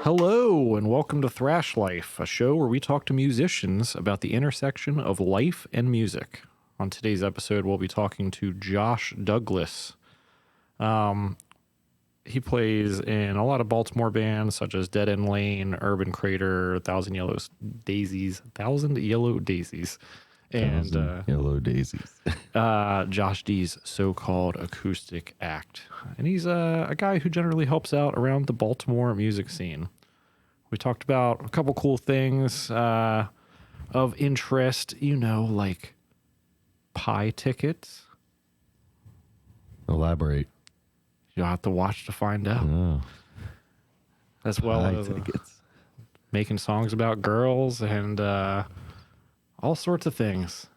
Hello, and welcome to Thrash Life, a show where we talk to musicians about the intersection of life and music. On today's episode, we'll be talking to Josh Douglas. He plays in a lot of Baltimore bands such as Dead End Lane, Urban Crater, Thousand Yellow Daisies, and Yellow Daisies. Josh D's so-called acoustic act. And he's a guy who generally helps out around the Baltimore music scene. We talked about a couple cool things of interest, like pie tickets. Elaborate. You'll have to watch to find out. Oh, As well pie as tickets. making songs about girls and all sorts of things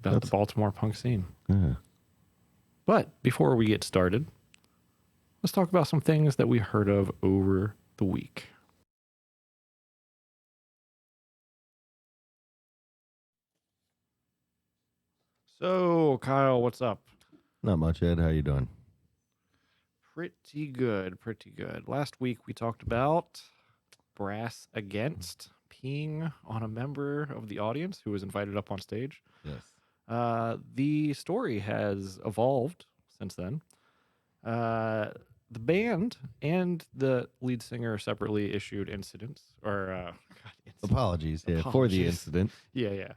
about the Baltimore punk scene. Yeah. But before we get started, let's talk about some things that we heard of over the week. So, Kyle, what's up? Not much, Ed. How you doing? Pretty good, pretty good. Last week we talked about Brass Against peeing on a member of the audience who was invited up on stage. Yes. The story has evolved since then. The band and the lead singer separately issued Apologies, for the Apologies. incident. Yeah.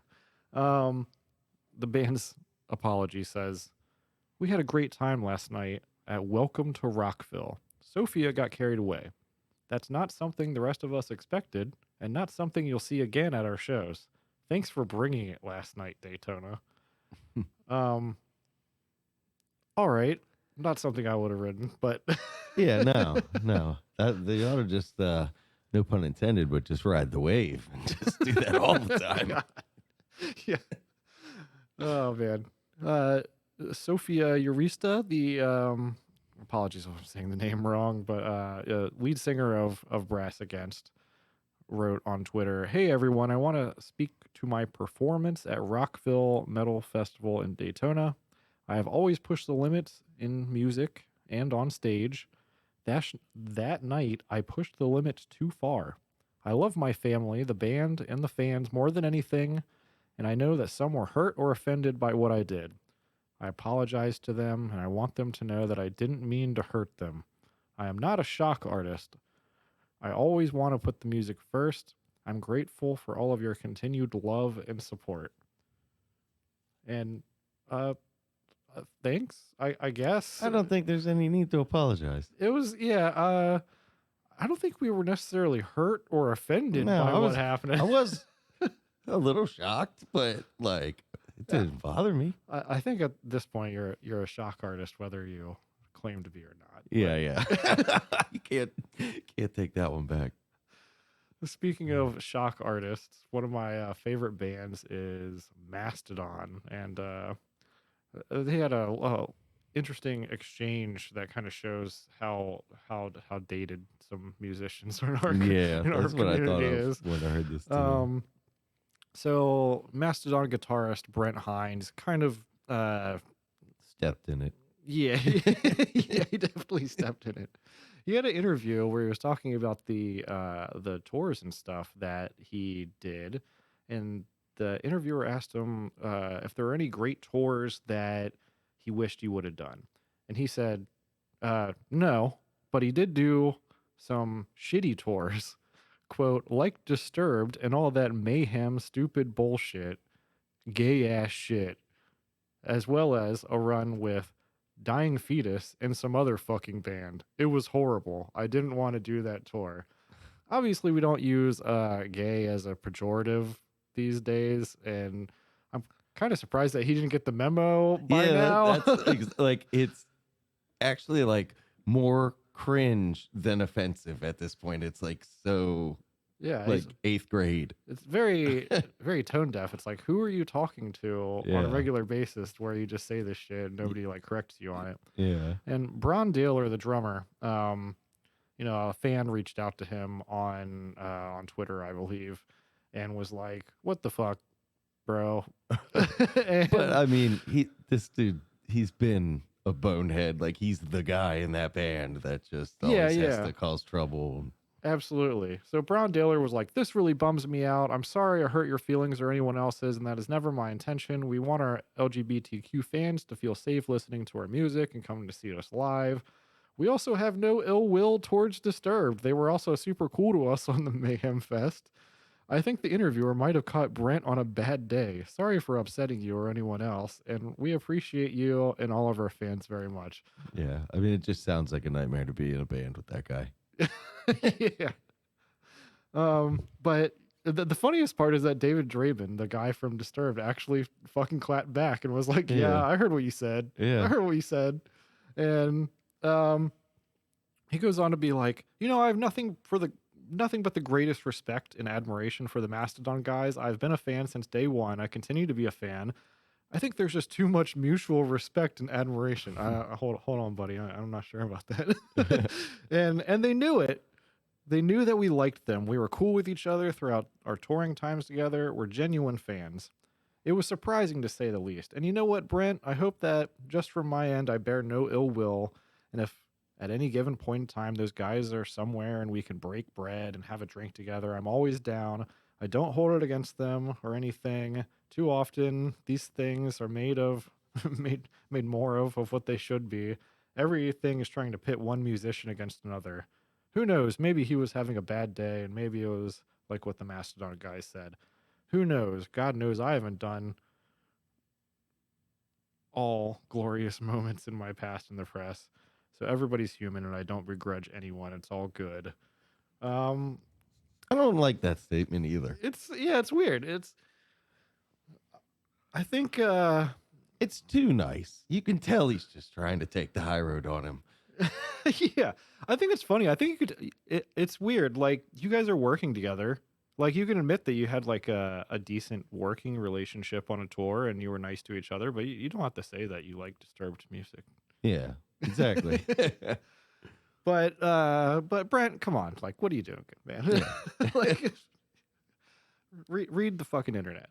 The band's apology says, "We had a great time last night at Welcome to Rockville. Sophia got carried away. That's not something the rest of us expected, and not something you'll see again at our shows. Thanks for bringing it last night, Daytona." All right. Not something I would have written, but Yeah, no. They ought to just, no pun intended, but just ride the wave and just do that all the time. Yeah. Oh man. Sophia Eurista, the apologies if I'm saying the name wrong, but lead singer of Brass Against, wrote on Twitter, "Hey everyone, I want to speak to my performance at Rockville Metal Festival in Daytona. I have always pushed the limits in music and on stage. That night, I pushed the limits too far. I love my family, the band, and the fans more than anything, and I know that some were hurt or offended by what I did. I apologize to them, and I want them to know that I didn't mean to hurt them. I am not a shock artist. I always want to put the music first. I'm grateful for all of your continued love and support." And thanks, I guess. I don't think there's any need to apologize. It was, I don't think we were necessarily hurt or offended No, by I what was- happened. I was a little shocked, but, it didn't bother me. I think at this point you're a shock artist, whether you claim to be or not. Yeah. You can't take that one back. Speaking of shock artists, one of my favorite bands is Mastodon, and they had a interesting exchange that kind of shows how dated some musicians are in our Yeah, in our that's what I thought community of is. when I heard this too. So Mastodon guitarist Brent Hines kind of Stepped in it. yeah, yeah, he definitely stepped in it. He had an interview where he was talking about the tours and stuff that he did, and the interviewer asked him if there were any great tours that he wished he would have done, and he said, "No, but he did do some shitty tours." Quote, "like Disturbed and all that mayhem, stupid bullshit, gay ass shit, as well as a run with Dying Fetus and some other fucking band. It was horrible. I didn't want to do that tour." Obviously, we don't use gay as a pejorative these days, and I'm kind of surprised that he didn't get the memo by now. That's it's actually more cringe than offensive at this point. It's so Yeah, eighth grade. it's very, very tone deaf. It's like, who are you talking to on Yeah. a regular basis where you just say this shit and nobody corrects you on it? Yeah. And Bron Daler, the drummer, a fan reached out to him on Twitter, I believe, and was like, "What the fuck, bro?" And- But I mean, this dude, he's been a bonehead. He's the guy in that band that just always has to cause trouble. Absolutely. So Brown Daler was like, "This really bums me out. I'm sorry I hurt your feelings or anyone else's, and that is never my intention. We want our LGBTQ fans to feel safe listening to our music and coming to see us live. We also have no ill will towards Disturbed. They were also super cool to us on the Mayhem Fest. I think the interviewer might have caught Brent on a bad day. Sorry for upsetting you or anyone else, and we appreciate you and all of our fans very much." Yeah, I mean, it just sounds like a nightmare to be in a band with that guy. Yeah. But the funniest part is that David Draven, the guy from Disturbed, actually fucking clapped back and was like, "Yeah, Yeah, I heard what you said. I yeah. heard what you said." And um, he goes on to be like, "I have nothing but the greatest respect and admiration for the Mastodon guys. I've been a fan since day one. I continue to be a fan. I think there's just too much mutual respect and admiration." Hold on, buddy. I'm not sure about that. And they knew it. They knew that we liked them. We were cool with each other throughout our touring times together. We're genuine fans. It was surprising to say the least. And you know what, Brent? I hope that just from my end, I bear no ill will. And if at any given point in time those guys are somewhere and we can break bread and have a drink together, I'm always down. I don't hold it against them or anything. Too often, these things are made of, made more of what they should be. Everything is trying to pit one musician against another. Who knows? Maybe he was having a bad day, and maybe it was like what the Mastodon guy said. Who knows? God knows I haven't done all glorious moments in my past in the press. So everybody's human, and I don't begrudge anyone. It's all good. Um, I don't like that statement either. it's weird. I think It's too nice. You can tell he's just trying to take the high road on him. yeah, I think it's funny. I think it's weird. Like you guys are working together. Like you can admit that you had like a decent working relationship on a tour and you were nice to each other, but you don't have to say that you like Disturbed music. Yeah, exactly. But Brent, come on. Like what are you doing, man? Yeah. Like read the fucking internet.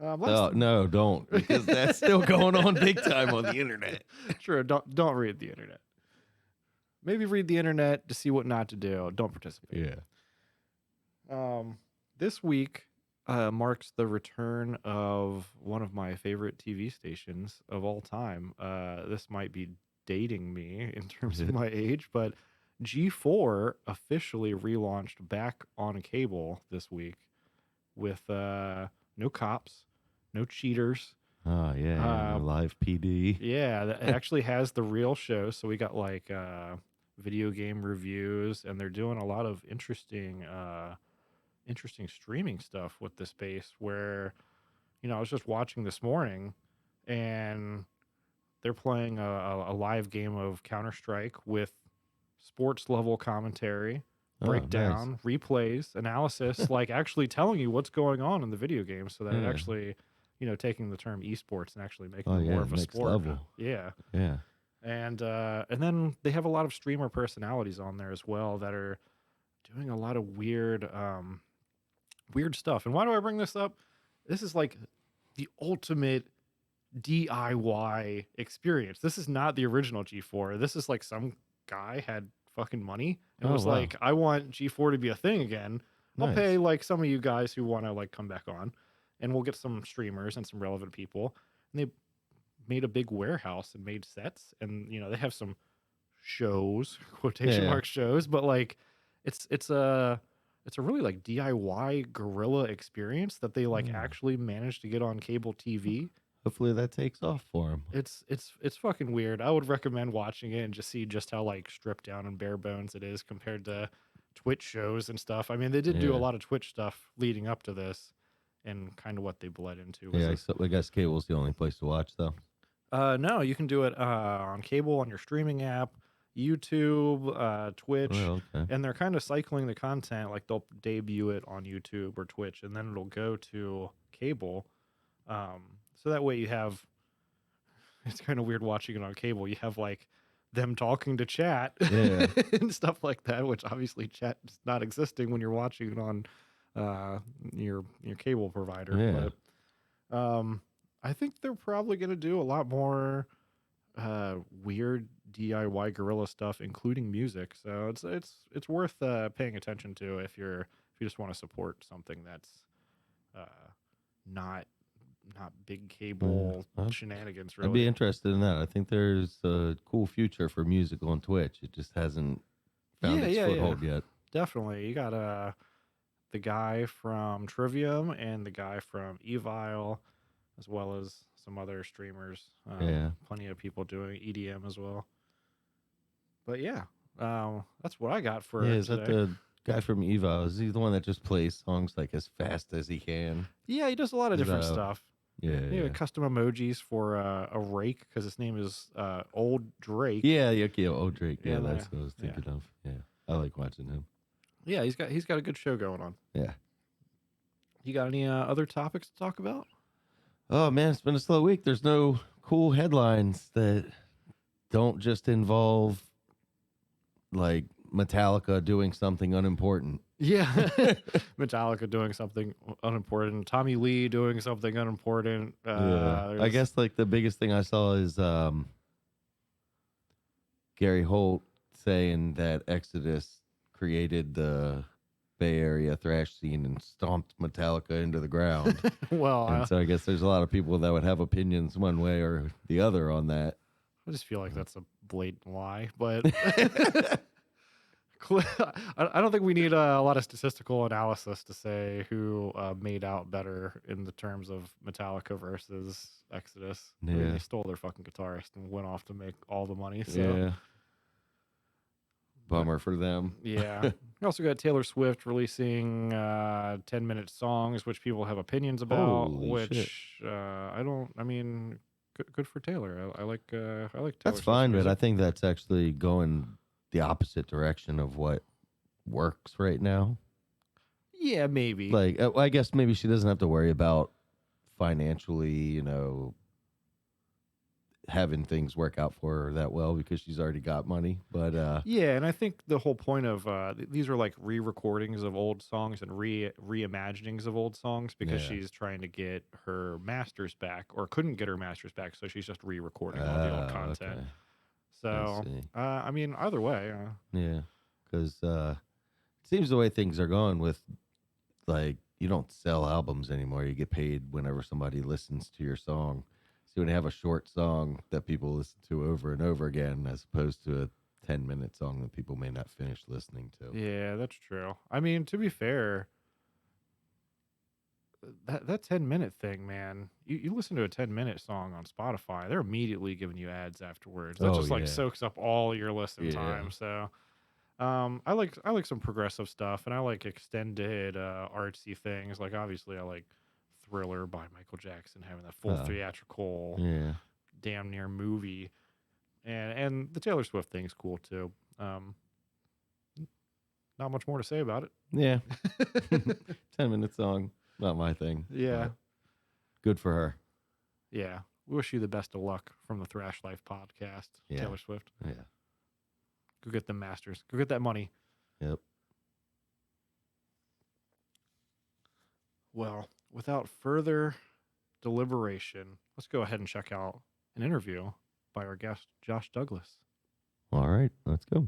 Oh no, don't, because that's still going on big time on the internet. Sure, don't read the internet. Maybe read the internet to see what not to do. Don't participate. Yeah. This week marks the return of one of my favorite TV stations of all time. This might be dating me in terms of my age, but G4 officially relaunched back on cable this week with no cops, no cheaters. Oh yeah, live PD. Yeah, it actually has the real show. So we got like video game reviews, and they're doing a lot of interesting streaming stuff with this base where I was just watching this morning and they're playing a live game of Counter-Strike with sports level commentary, breakdown, replays, analysis, like actually telling you what's going on in the video game so that it actually, taking the term esports and actually making it more of a next sport. level. Yeah. Yeah. And then they have a lot of streamer personalities on there as well that are doing a lot of weird stuff. And why do I bring this up? This is like the ultimate DIY experience. This is not the original G4. This is like some guy had fucking money and was wow. like, I want G4 to be a thing again. I'll Nice. pay like some of you guys who want to like come back on, and we'll get some streamers and some relevant people. And they made a big warehouse and made sets, and they have some shows, quotation mark shows, but like it's a really like DIY guerrilla experience that they like actually managed to get on cable TV. Hopefully that takes off for him. It's fucking weird. I would recommend watching it and just see just how like stripped down and bare bones it is compared to Twitch shows and stuff. I mean, they did do a lot of Twitch stuff leading up to this, and kind of what they bled into. Was Yeah, so I guess cable's the only place to watch though. No, you can do it on cable on your streaming app, YouTube, Twitch, and they're kind of cycling the content. Like they'll debut it on YouTube or Twitch, and then it'll go to cable. So that way you have. It's kind of weird watching it on cable. You have like them talking to chat and stuff like that, which obviously chat is not existing when you're watching it on your cable provider. Yeah. But I think they're probably going to do a lot more weird DIY guerrilla stuff, including music. So it's worth paying attention to if you just want to support something that's uh, not not big Yeah. cable shenanigans. I'd be Really, interested in that. I think there's a cool future for music on Twitch. It just hasn't found yeah, its yeah, yeah, foothold yet. definitely. You got the guy from Trivium and the guy from Evile, as well as some other streamers. Yeah. Plenty of people doing EDM as well. But yeah, that's what I got Yeah, for is that today. the guy from Evo? Is he the one that just plays songs like as fast as he can? Yeah, he does a lot of Is different that stuff. yeah, He yeah. had custom emojis for a rake because his name is Old Drake. Yeah, okay, oh Drake. Yeah, And that's what I was yeah, thinking of. Yeah. I like watching him. yeah, he's got a good show going on. Yeah. You got any other topics to talk about? Oh man, it's been a slow week. There's no cool headlines that don't just involve like Metallica doing something unimportant. Yeah, Metallica doing something unimportant. Tommy Lee doing something unimportant. Yeah. I guess like the biggest thing I saw is Gary Holt saying that Exodus created the Bay Area thrash scene and stomped Metallica into the ground. well, And so I guess there's a lot of people that would have opinions one way or the other on that. I just feel like that's a blatant lie, but I don't think we need a lot of statistical analysis to say who made out better in the terms of Metallica versus Exodus. I mean, Yeah. they stole their fucking guitarist and went off to make all the money. So, Yeah. Bummer for them. yeah. We also got Taylor Swift releasing 10-minute songs, which people have opinions about. Holy shit. I don't. I mean, good for Taylor. I like Taylor That's Swift's fine, but music. I think that's actually going the opposite direction of what works right now. Yeah, maybe. Like, I guess maybe she doesn't have to worry about financially, having things work out for her that well because she's already got money. But yeah, and I think the whole point of these are like re-recordings of old songs and reimaginings of old songs because Yeah. she's trying to get her masters back or couldn't get her masters back, so she's just re-recording all the old content. Okay. So, see. I mean, either way, Yeah, because it seems the way things are going with like you don't sell albums anymore. You get paid whenever somebody listens to your song. So when you have a short song that people listen to over and over again, as opposed to a 10-minute song that people may not finish listening to. yeah, that's true. I mean, to be fair, that 10-minute thing, man, you listen to a 10-minute song on Spotify, they're immediately giving you ads afterwards. That just like Yeah. soaks up all your listen Yeah. time. So I like some progressive stuff, and I like extended artsy things. Like obviously I like Thriller by Michael Jackson having that full theatrical Yeah. damn near movie. And the Taylor Swift thing's cool too. Not much more to say about it. Yeah. 10-minute song. Not my thing. Yeah. but Good for her. Yeah. We wish you the best of luck from the Thrash Life podcast, Yeah. Taylor Swift. Yeah. Go get the masters. Go get that money. Yep. Well, without further deliberation, let's go ahead and check out an interview by our guest, Josh Douglas. All right. Let's go.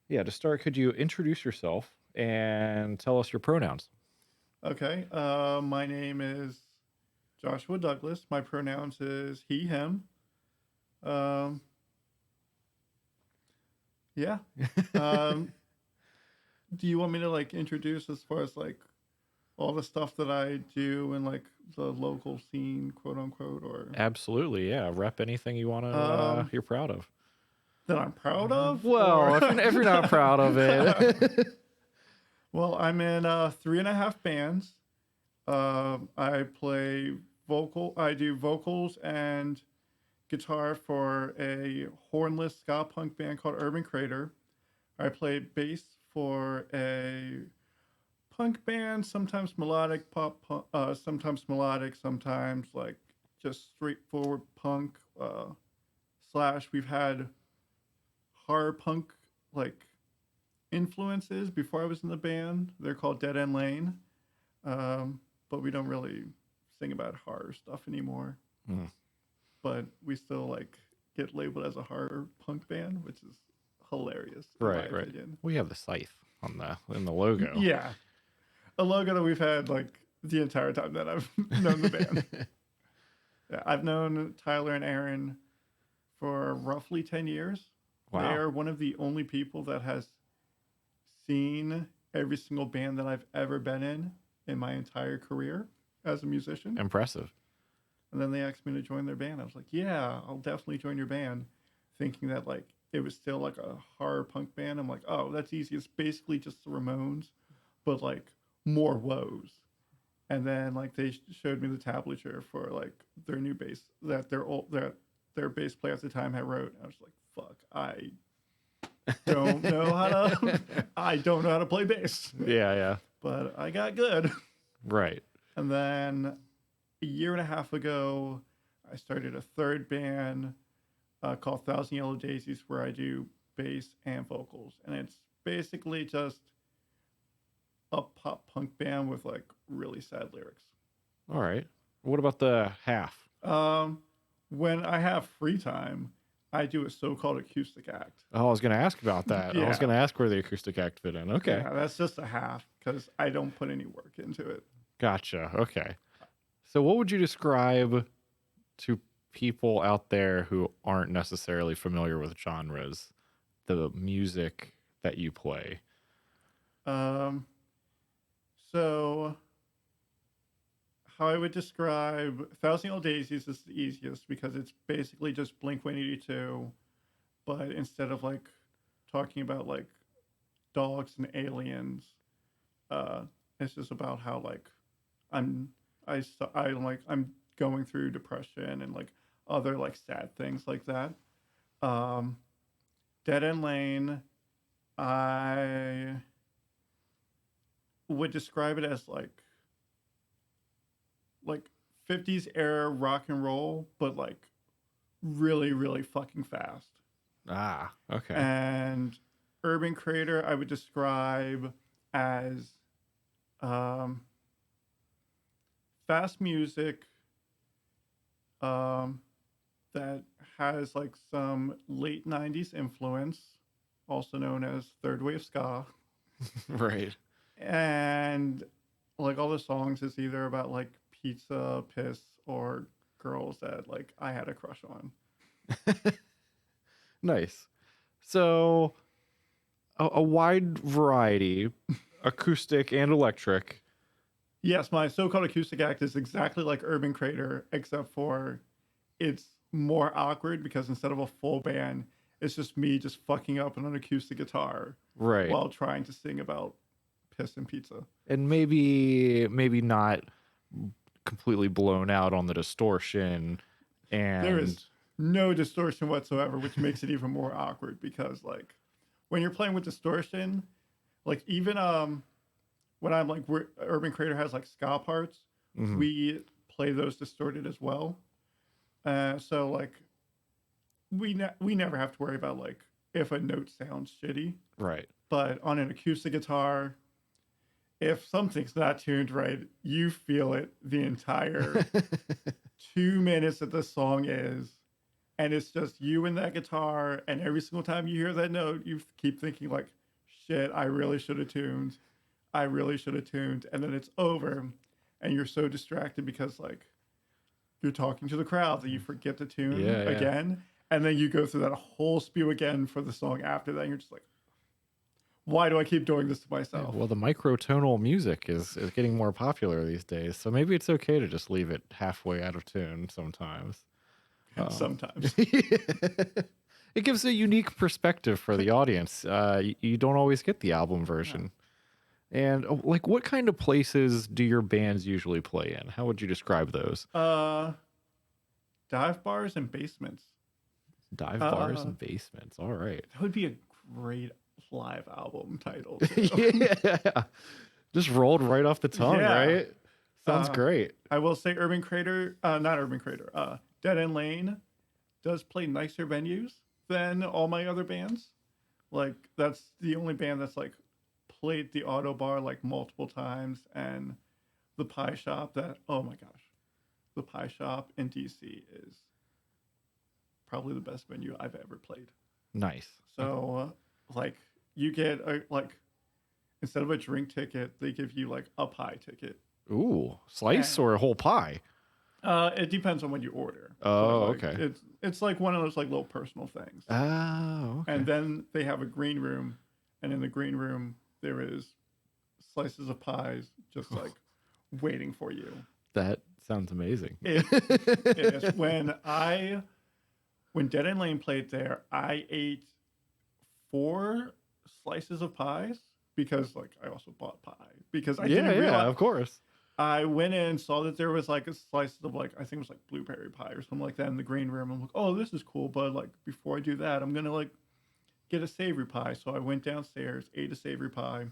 Yeah, to start, could you introduce yourself and tell us your pronouns? Okay. My name is Joshua Douglas. My pronouns is he, him. Yeah. Do you want me to like introduce as far as like all the stuff that I do in like the local scene, quote unquote, or Absolutely, yeah. Rep anything you want to you're proud of. that I'm proud of? Well, or- if you're not proud of it. Well, I'm in 3.5 bands. I play vocal. I do vocals and guitar for a hornless ska punk band called Urban Crater. I play bass for a punk band, sometimes melodic pop, sometimes melodic, sometimes like just straightforward punk. Slash, we've had horror punk like influences before I was in the band. They're called Dead End Lane. but we don't really sing about horror stuff anymore. Hmm. But we still like get labeled as a horror punk band, which is hilarious in my Right, right. opinion. We have the scythe on the logo. Yeah, a logo that we've had like the entire time that I've known the band. Yeah, I've known Tyler and Aaron for roughly 10 years. They Wow. are one of the only people that has seen every single band that I've ever been in my entire career as a musician. Impressive. And then they asked me to join their band. I was like, yeah, I'll definitely join your band. Thinking that like it was still like a horror punk band. I'm like, oh, that's easy. It's basically just the Ramones, but like more woes. And then like they showed me the tablature for like their new bass that their bass player at the time had wrote. I was like, fuck, I don't know how to play bass. Yeah, yeah. But I got good. Right. And then a year and a half ago, I started a third band called Thousand Yellow Daisies, where I do bass and vocals, and it's basically just a pop punk band with like really sad lyrics. All right. What about the half? When I have free time, I do a so-called acoustic act. Oh, I was going to ask about that. I was Yeah. going to ask where the acoustic act fit in. Okay. Yeah, that's just a half because I don't put any work into it. Gotcha. Okay. So, what would you describe to people out there who aren't necessarily familiar with genres, the music that you play? So how I would describe Thousand Yellow Daisies is the easiest because it's basically just Blink 182, but instead of like talking about like dogs and aliens, it's just about how like I'm going through depression and like other like sad things like that. Um, Dead End Lane, I would describe it as like 50s era rock and roll, but like really, really fucking fast. Ah, okay. And Urban Crater, I would describe as fast music that has like some late 90s influence, also known as third wave ska. Right. And like all the songs is either about like pizza, piss, or girls that like I had a crush on. Nice. So, a wide variety, acoustic and electric. Yes, my so-called acoustic act is exactly like Urban Crater, except for it's more awkward because instead of a full band, it's just me just fucking up on an acoustic guitar Right. while trying to sing about piss and pizza. And maybe not completely blown out on the distortion, and There is no distortion whatsoever, which makes it even more awkward because like when you're playing with distortion, like even when I'm like Urban Crater has like ska parts, Mhm. we play those distorted as well. So like we never have to worry about like if a note sounds shitty. Right. But on an acoustic guitar, if something's not tuned right, you feel it the entire 2 minutes that the song is. And it's just you and that guitar. And every single time you hear that note, you keep thinking like, shit, I really should have tuned. I really should have tuned. And then it's over. And you're so distracted because like you're talking to the crowd that you forget to tune Yeah, yeah. again. And then you go through that whole spew again for the song after that. And you're just like, why do I keep doing this to myself? Well, the microtonal music is getting more popular these days, so maybe it's okay to just leave it halfway out of tune sometimes. Sometimes. It gives a unique perspective for the audience. You don't always get the album version. And like, what kind of places do your bands usually play in? How would you describe those? Dive bars and basements. Dive bars and basements. All right. That would be a great live album title. Too. Yeah. Just rolled right off the tongue, Yeah. right? Sounds great. I will say Urban Crater, not Urban Crater, Dead End Lane does play nicer venues than all my other bands. Like, that's the only band that's like played the Auto Bar like multiple times and the pie shop that, oh my gosh, the pie shop in DC is probably the best venue I've ever played. Nice. So, like, you get like instead of a drink ticket, they give you like a pie ticket. Ooh, slice And or a whole pie? it depends on what you order. But Oh, like okay. it's like one of those like little personal things. Oh, okay. And then they have a green room, and in the green room there is slices of pies just like waiting for you. That sounds amazing. It is. When Dead End Lane played there, I ate 4 slices of pies because like I also bought pie because I Yeah, didn't yeah, realize. of course. I went in, saw that there was like a slice of like I think it was like blueberry pie or something like that in the green room. I'm like, oh, this is cool, but like before I do that, I'm gonna like get a savory pie. So I went downstairs, ate a savory pie,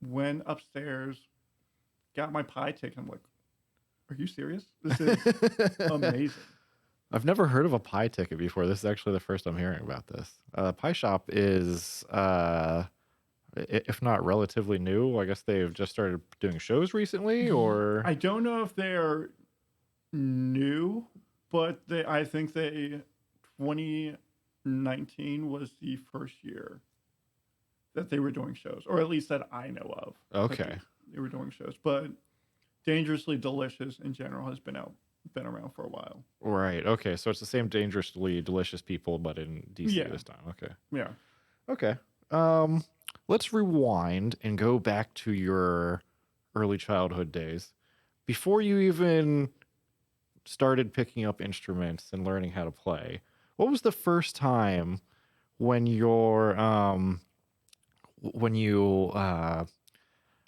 went upstairs, got my pie ticket. I'm like, are you serious? This is amazing. I've never heard of a pie ticket before. This is actually the first I'm hearing about this. Pie shop is, if not relatively new, I guess they've just started doing shows recently, or I don't know if they're new, but I think 2019 was the first year that they were doing shows, or at least that I know of. that okay, they were doing shows. But Dangerously Delicious in general has been around for a while. right, okay. So it's the same dangerously delicious people, but in DC Yeah. this time. Okay, Yeah. okay. Let's rewind and go back to your early childhood days, before you even started picking up instruments and learning how to play. What was the first time when when you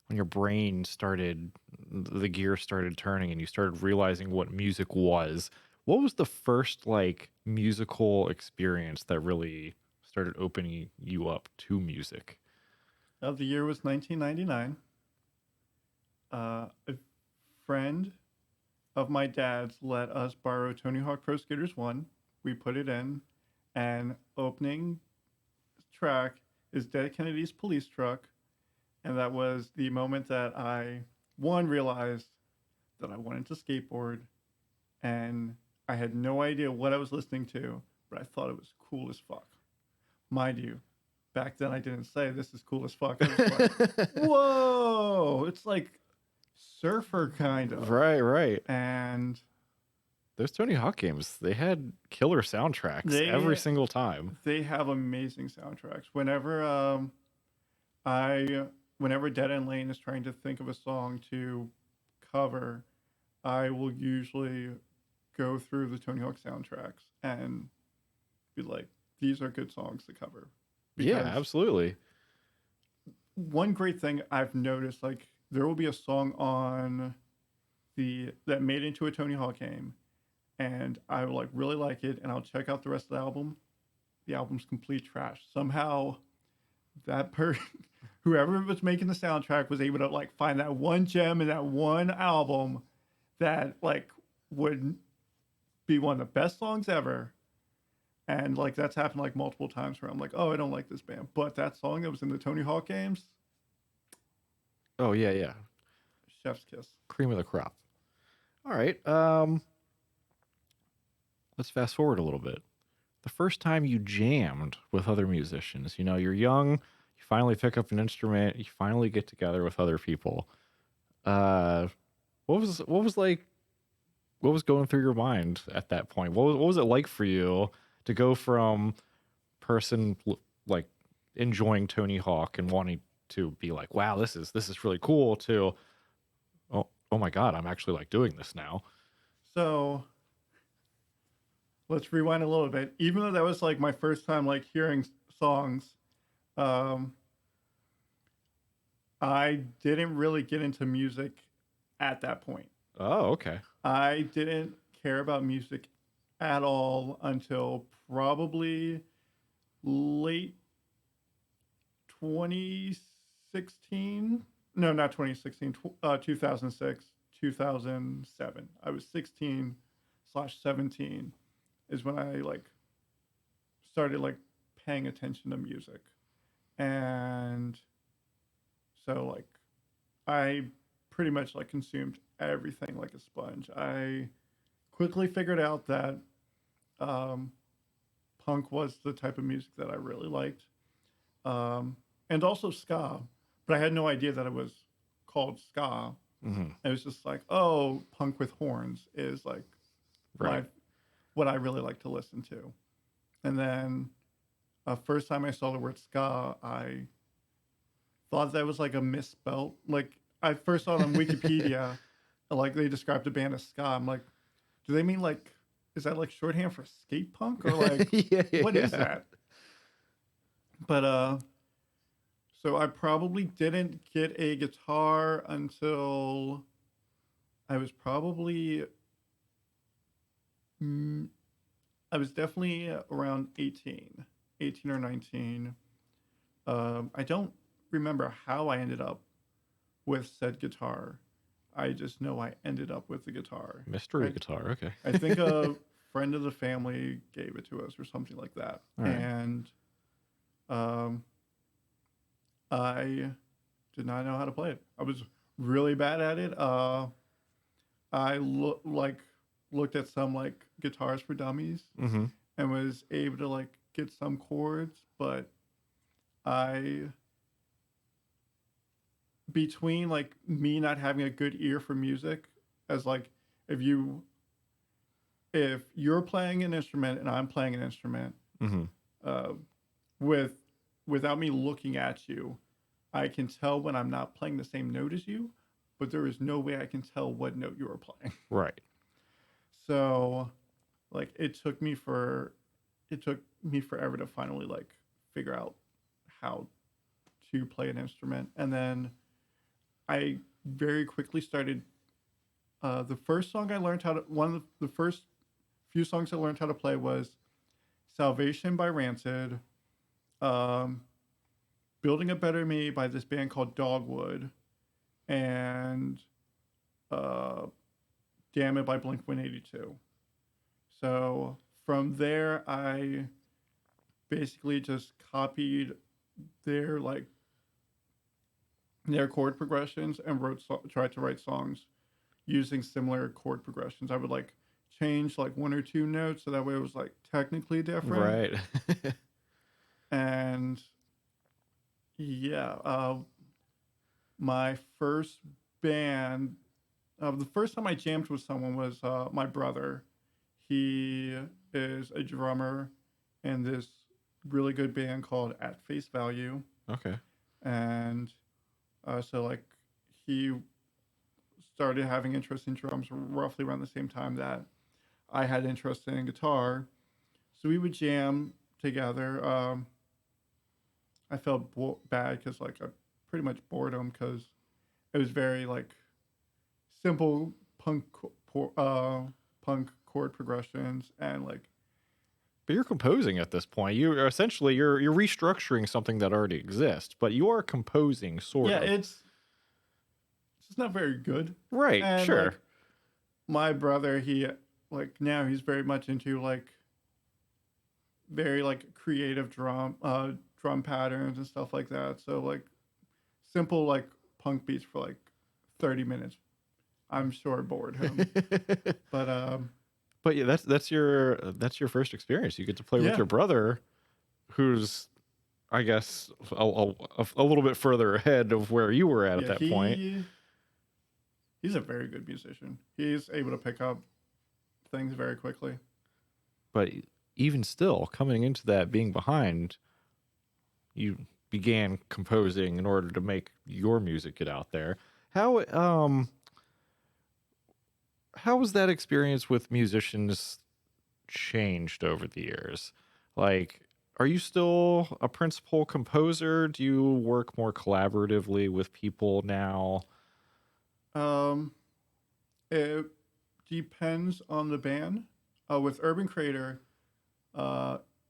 when your brain started, the gear started turning and you started realizing what music was? What was the first like musical experience that really started opening you up to music? The year was 1999. A friend of my dad's let us borrow Tony Hawk Pro Skaters 1. We put it in, and opening track is Dead Kennedy's police truck. And that was the moment that realized that I wanted to skateboard, and I had no idea what I was listening to, but I thought it was cool as fuck. Mind you, back then I didn't say this is cool as fuck. I was like, whoa, it's like surfer kind of. Right. And Those Tony Hawk games, they had killer soundtracks every single time. they have amazing soundtracks. Whenever Dead End Lane is trying to think of a song to cover, I will usually go through the Tony Hawk soundtracks and be like, these are good songs to cover. Yeah, Because absolutely. one great thing I've noticed, like there will be a song on that made into a Tony Hawk game, and I will like really like it, and I'll check out the rest of the album. The album's complete trash. Somehow, that person, whoever was making the soundtrack, was able to like find that one gem in that one album that like would be one of the best songs ever. And like that's happened like multiple times where I'm like, oh, I don't like this band, but that song that was in the Tony Hawk games, Oh yeah. chef's kiss. Cream of the crop. All right. Let's fast forward a little bit. The first time you jammed with other musicians, you're young, you finally pick up an instrument, you finally get together with other people. Uh, what was going through your mind at that point? What was it like for you to go from like enjoying Tony Hawk and wanting to be like, wow, this is really cool, to oh my god, I'm actually like doing this now. So let's rewind a little bit. Even though that was like my first time like hearing songs, um, I didn't really get into music at that point. Oh, okay. I didn't care about music at all until probably late 2016. No, not 2016. 2006, 2007. I was 16/17 is when I like started like paying attention to music. And so like I pretty much like consumed everything like a sponge. I quickly figured out that um, punk was the type of music that I really liked, um, and also ska. But I had no idea that it was called ska. Hmm. It was just like, oh, punk with horns is like my Right. what I really like to listen to. And then first time I saw the word ska, I thought that was like a misspelt. Like I first saw it on Wikipedia, like they described the band as ska. I'm like, do they mean like, is that like shorthand for skate punk or like Yeah, yeah, what is yeah. that? But so I probably didn't get a guitar until I was probably mm, I was definitely around 18, 18 or 19. I don't remember how I ended up with said guitar. I just know I ended up with the guitar. Mystery I, guitar. Okay. I think a friend of the family gave it to us or something like that. All right. And um, I did not know how to play it. I was really bad at it. I looked at some like guitars for dummies Mm-hmm. and was able to like get some chords, but I between like me not having a good ear for music as like if you if you're playing an instrument and I'm playing an instrument Mm-hmm. uh, with without me looking at you, I can tell when I'm not playing the same note as you, but there is no way I can tell what note you are playing. Right. So like it took me forever to finally like figure out how to play an instrument. And then I very quickly started the first song I learned how to one of the first few songs I learned how to play was Salvation by Rancid, um, Building a Better Me by this band called Dogwood, and uh, Damn It by Blink 182. So from there, I basically just copied their like their chord progressions and tried to write songs using similar chord progressions. I would like change like one or two notes so that way it was like technically different. Right. And yeah, my first band, the first time I jammed with someone was my brother. He is a drummer in this really good band called At Face Value. Okay. And so like he started having interest in drums roughly around the same time that I had interest in guitar. So we would jam together. I felt bad because like I pretty much bored him because it was very like simple punk chord progressions and like But you're composing at this point. You're essentially you're restructuring something that already exists, but you are composing sort yeah, of. it's just not very good. Right. And Sure. like my brother, he like now he's very much into like very like creative drum patterns and stuff like that. So like simple like punk beats for like 30 minutes. I'm sure bored him. But But yeah, that's your first experience. You get to play with yeah. your brother, who's I guess a little bit further ahead of where you were at Yeah, that point. he's a very good musician. He's able to pick up things very quickly. But even still, coming into that being behind, you began composing in order to make your music get out there. How has that experience with musicians changed over the years? Like, are you still a principal composer? Do you work more collaboratively with people now? Um, it depends on the band. With Urban Creator,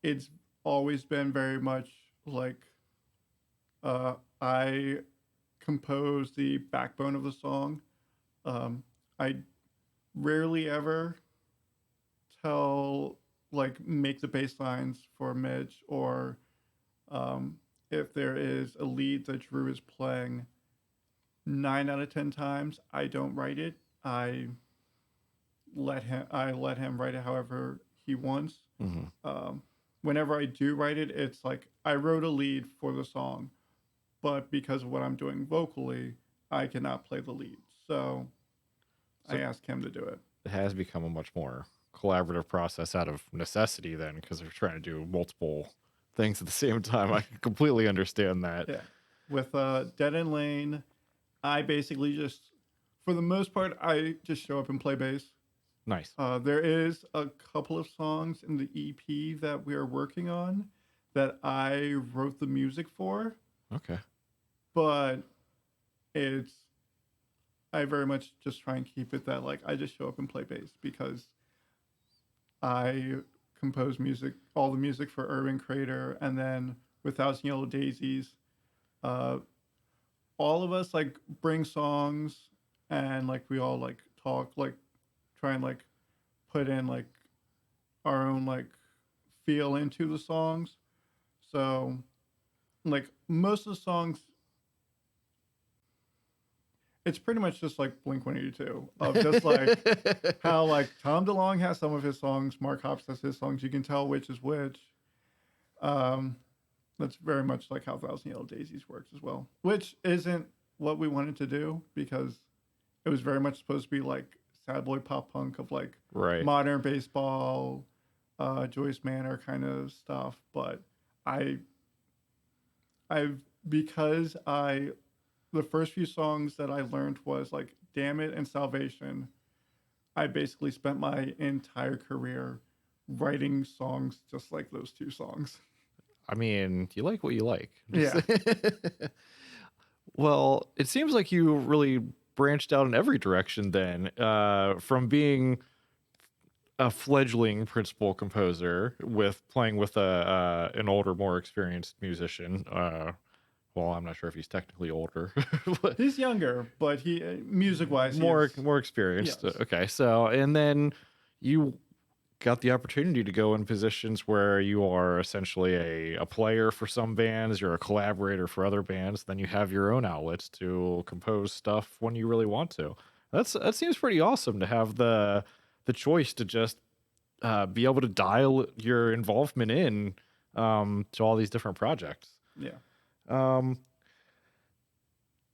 it's always been very much like I compose the backbone of the song. I rarely ever tell like make the bass lines for Mitch or um, if there is a lead that Drew is playing. 9 out of 10 times I don't write it. I let him write it however he wants. Mhm. Whenever I do write it, it's like I wrote a lead for the song, but because of what I'm doing vocally, I cannot play the lead. So I So ask him to do it. it has become a much more collaborative process out of necessity then, because they're trying to do multiple things at the same time. I can completely understand that. Yeah. With Dead End Lane, I basically just, for the most part, I just show up and play bass. Nice. There is a couple of songs in the EP that we are working on that I wrote the music for, Okay. but it's I very much just try and keep it that like I just show up and play bass because I compose music, all the music for Urban Crater, and then with Thousand Yellow Daisies, uh, all of us like bring songs and like we all like talk, like try and like put in like our own like feel into the songs. So like most of the songs, it's pretty much just like Blink 182 of just like how like Tom DeLonge has some of his songs, Mark Hoppus has his songs. You can tell which is which. Um, that's very much like how Thousand Yellow Daisies works as well, which isn't what we wanted to do because it was very much supposed to be like sad boy pop punk of like Right. modern baseball, Joyce Manor kind of stuff. But I, I've because I the first few songs that I learned was like Damn It and Salvation. I basically spent my entire career writing songs just like those two songs. I mean, you like what you like. Yeah. Well, it seems like you really branched out in every direction then, from being a fledgling principal composer with playing with a an older, more experienced musician. Well, I'm not sure if he's technically older, but He's younger, but he music wise, more experienced. yes, Okay, so and then you got the opportunity to go in positions where you are essentially a player for some bands, you're a collaborator for other bands, then you have your own outlets to compose stuff when you really want to. That seems pretty awesome to have the choice to just be able to dial your involvement in to all these different projects. yeah. Um,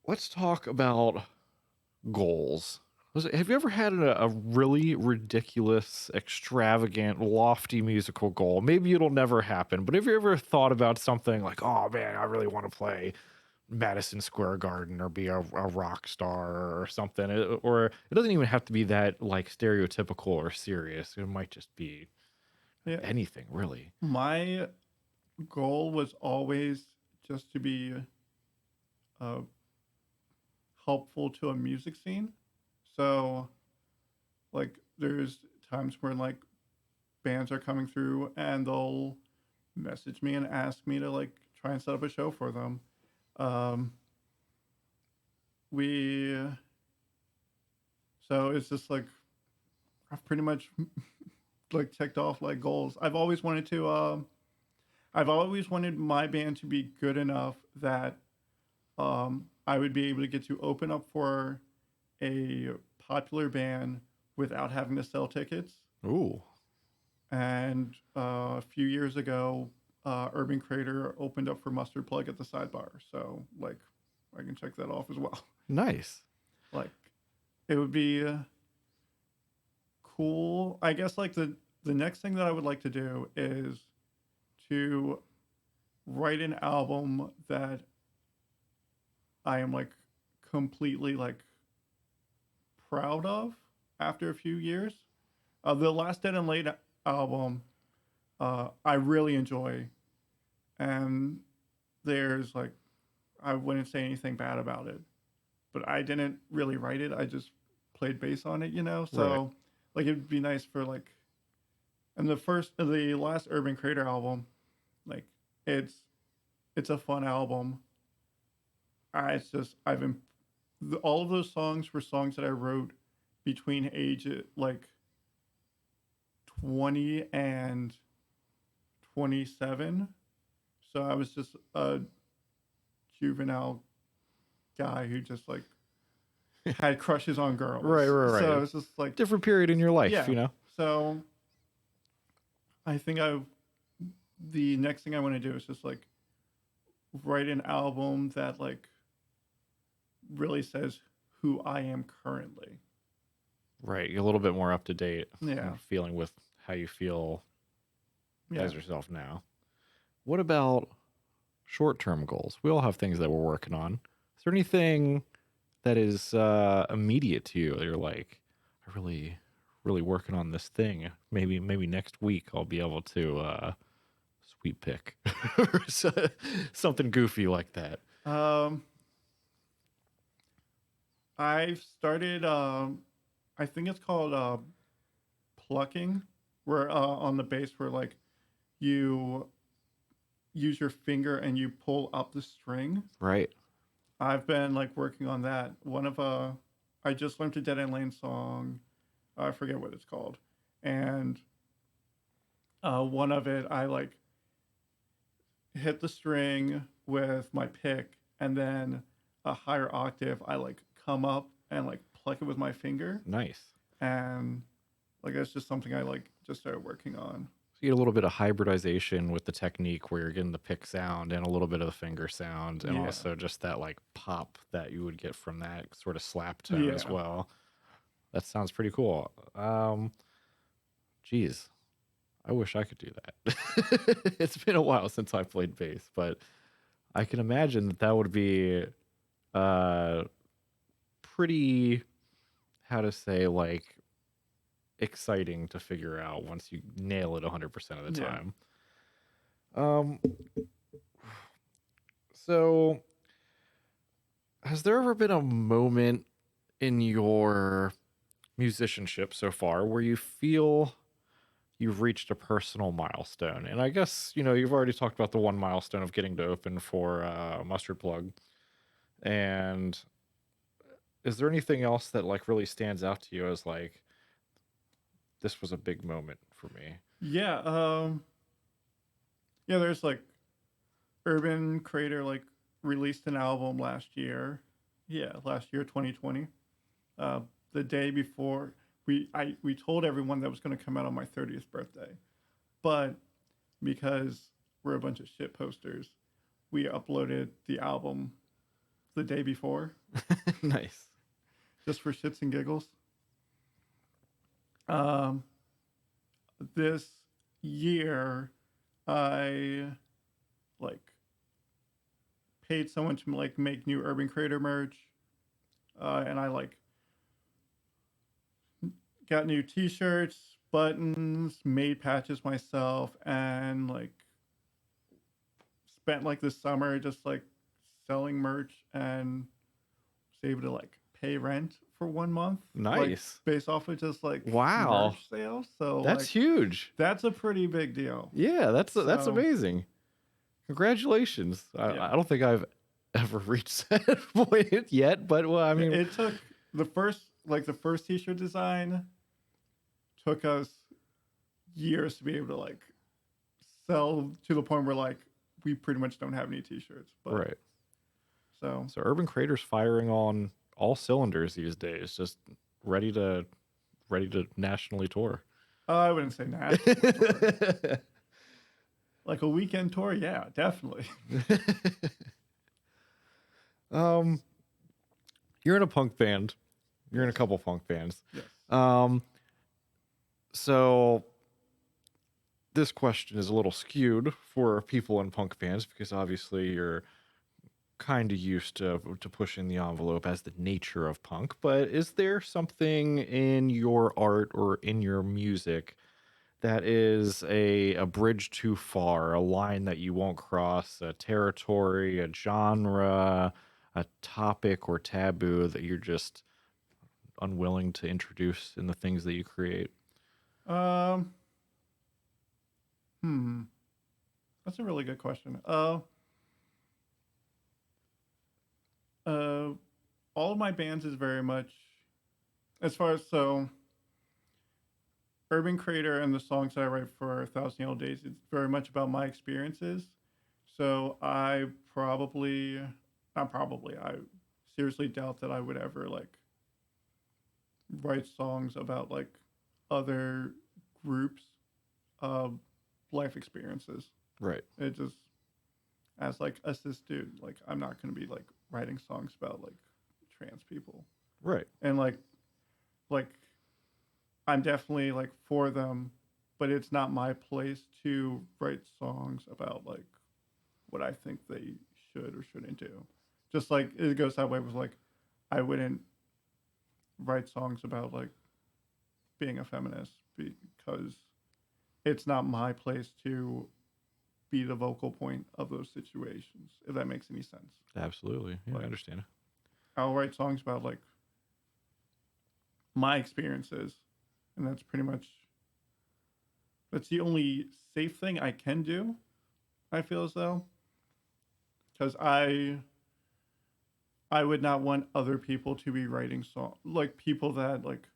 let's talk about goals. Have you ever had a really ridiculous, extravagant, lofty musical goal? Maybe it'll never happen, but have you ever thought about something like, oh man, I really want to play Madison Square Garden or be a rock star or something? Or it doesn't even have to be that like stereotypical or serious. It might just be Yeah. anything, really. My goal was always just to be uh, helpful to a music scene. So, like, there's times where like bands are coming through and they'll message me and ask me to like try and set up a show for them. Um, we so it's just like I've pretty much like checked off like goals. I've always wanted my band to be good enough that I would be able to get to open up for a popular band without having to sell tickets. Ooh, And a few years ago, Urban Crater opened up for Mustard Plug at the Sidebar. So, like, I can check that off as well. nice. Like, it would be cool. I guess, like, the next thing that I would like to do is to write an album that I am, like, completely, like, proud of after a few years. The last Dead and Late album, I really enjoy, and there's like, I wouldn't say anything bad about it, but I didn't really write it. I just played bass on it, you know. So, Right. like, it'd be nice for like, and the last Urban Crater album, like, it's it's a fun album. It's just all of those songs were songs that I wrote between age like 20 and 27. So I was just a juvenile guy who just like had crushes on girls. Right. So it's just like, Different period in your life, yeah. you know? So I think the next thing I want to do is just like write an album that like really says who I am currently. Right. You're a little bit more up to date. Yeah. Feeling with how you feel Yeah. as yourself now. What about short-term goals? We all have things that we're working on. Is there anything that is immediate to you that you're like, I really working on this thing? Maybe next week I'll be able to sweet pick or something goofy like that. I've started I think it's called plucking, where on the bass where like you use your finger and you pull up the string. Right. I've been like working on that. I just learned a Dead End Lane song. I forget what it's called. And one of it I like hit the string with my pick, and then a higher octave I like come up and like pluck it with my finger. Nice. And like that's just something I like just started working on. So you get a little bit of hybridization with the technique where you're getting the pick sound and a little bit of the finger sound, and Yeah. also just that like pop that you would get from that sort of slap tone as Yeah. well. That sounds pretty cool. Geez, I wish I could do that. It's been a while since I played bass, but I can imagine that would be pretty, how to say, like exciting to figure out once you nail it 100% of the Yeah. time. So has there ever been a moment in your musicianship so far where you feel you've reached a personal milestone? And I guess, you've already talked about the one milestone of getting to open for Mustard Plug. And is there anything else that like really stands out to you as like, this was a big moment for me? Yeah. Yeah, there's like Urban Creator like released an album last year. Yeah, last year, 2020. The day before we told everyone that was going to come out on my 30th birthday, but because we're a bunch of shit posters, we uploaded the album the day before. Nice. Just for shits and giggles. This year, I like paid someone to like make new Urban Creator merch, and I like got new T-shirts, buttons, made patches myself, and like spent like the summer just like selling merch and was able to like pay rent for 1 month. Nice. Like, based off of just like Wow. merch sales. So That's like, huge. that's a pretty big deal. Yeah, that's So- amazing. Congratulations. Yeah. I don't think I've ever reached that point yet, but well, I mean, It took the first T-shirt design took us years to be able to like sell to the point where like we pretty much don't have any T-shirts. But, right. So So Urban Creator's firing on all cylinders these days, just ready to nationally tour. I wouldn't say national tour. Like a weekend tour, yeah, definitely. You're in a punk band. You're in a couple punk bands. Yes. So this question is a little skewed for people in punk bands because obviously you're kind of used to pushing the envelope as the nature of punk. But is there something in your art or in your music that is a bridge too far, a line that you won't cross, a territory, a genre, a topic or taboo that you're just unwilling to introduce in the things that you create? That's a really good question. All of my bands is very much as far as Urban Creator and the songs that I write for 1,000 Yellow Daisies, it's very much about my experiences. So I seriously doubt that I would ever like write songs about like other groups of life experiences. Right. It just as like a cis dude, like I'm not gonna be like writing songs about like trans people. Right. And like I'm definitely like for them, but it's not my place to write songs about like what I think they should or shouldn't do. Just like it goes that way with like I wouldn't write songs about like being a feminist because it's not my place to be the vocal point of those situations, if that makes any sense. Absolutely. Yeah, I Like, understand. I'll write songs about like my experiences, and that's the only safe thing I can do. I feel as though because I would not want other people to be writing songs like people that like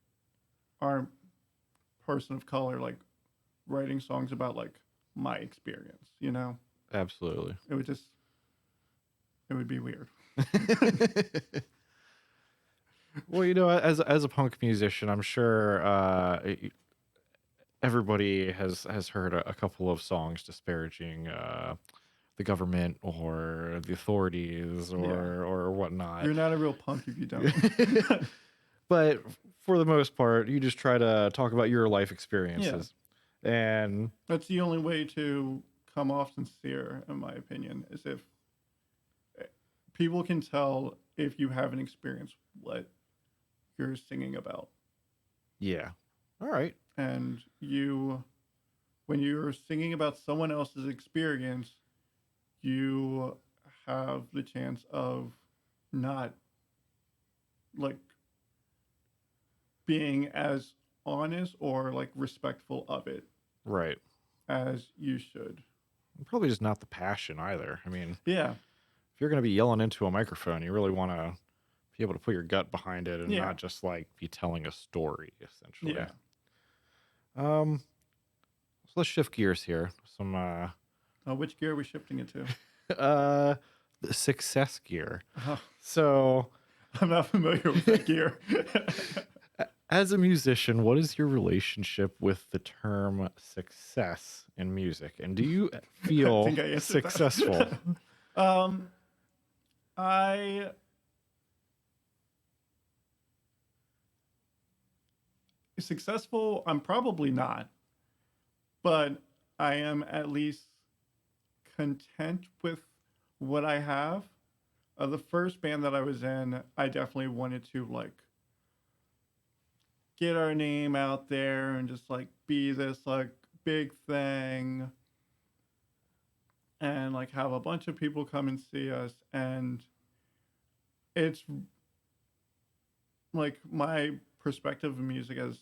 aren't person of color like writing songs about like my experience. You know, Absolutely. it would just it would be weird. Well, as a punk musician, I'm sure everybody has heard a couple of songs disparaging the government or the authorities Yeah. or whatnot. You're not a real punk if you don't. But for the most part, you just try to talk about your life Yeah. experiences. And That's the only way to come off sincere, in my opinion, is if people can tell if you haven't experienced what you're singing about. yeah. All right. And when you're singing about someone else's experience, you have the chance of not like being as honest or like respectful of it Right. as you should. Probably just not the passion either. I mean, Yeah. if you're going to be yelling into a microphone, you really want to be able to put your gut behind it and Yeah. not just like be telling a story, essentially. Yeah. So let's shift gears here. Some Which gear are we shifting it to? the success gear. Oh, So, I'm not familiar with that gear. as a musician, what is your relationship with the term success in music? And do you feel think I answered that. successful? I successful. I'm probably not, but I am at least content with what I have. The first band that I was in, I definitely wanted to like get our name out there and just like be this like big thing and like have a bunch of people come and see us. And it's like my perspective of music as,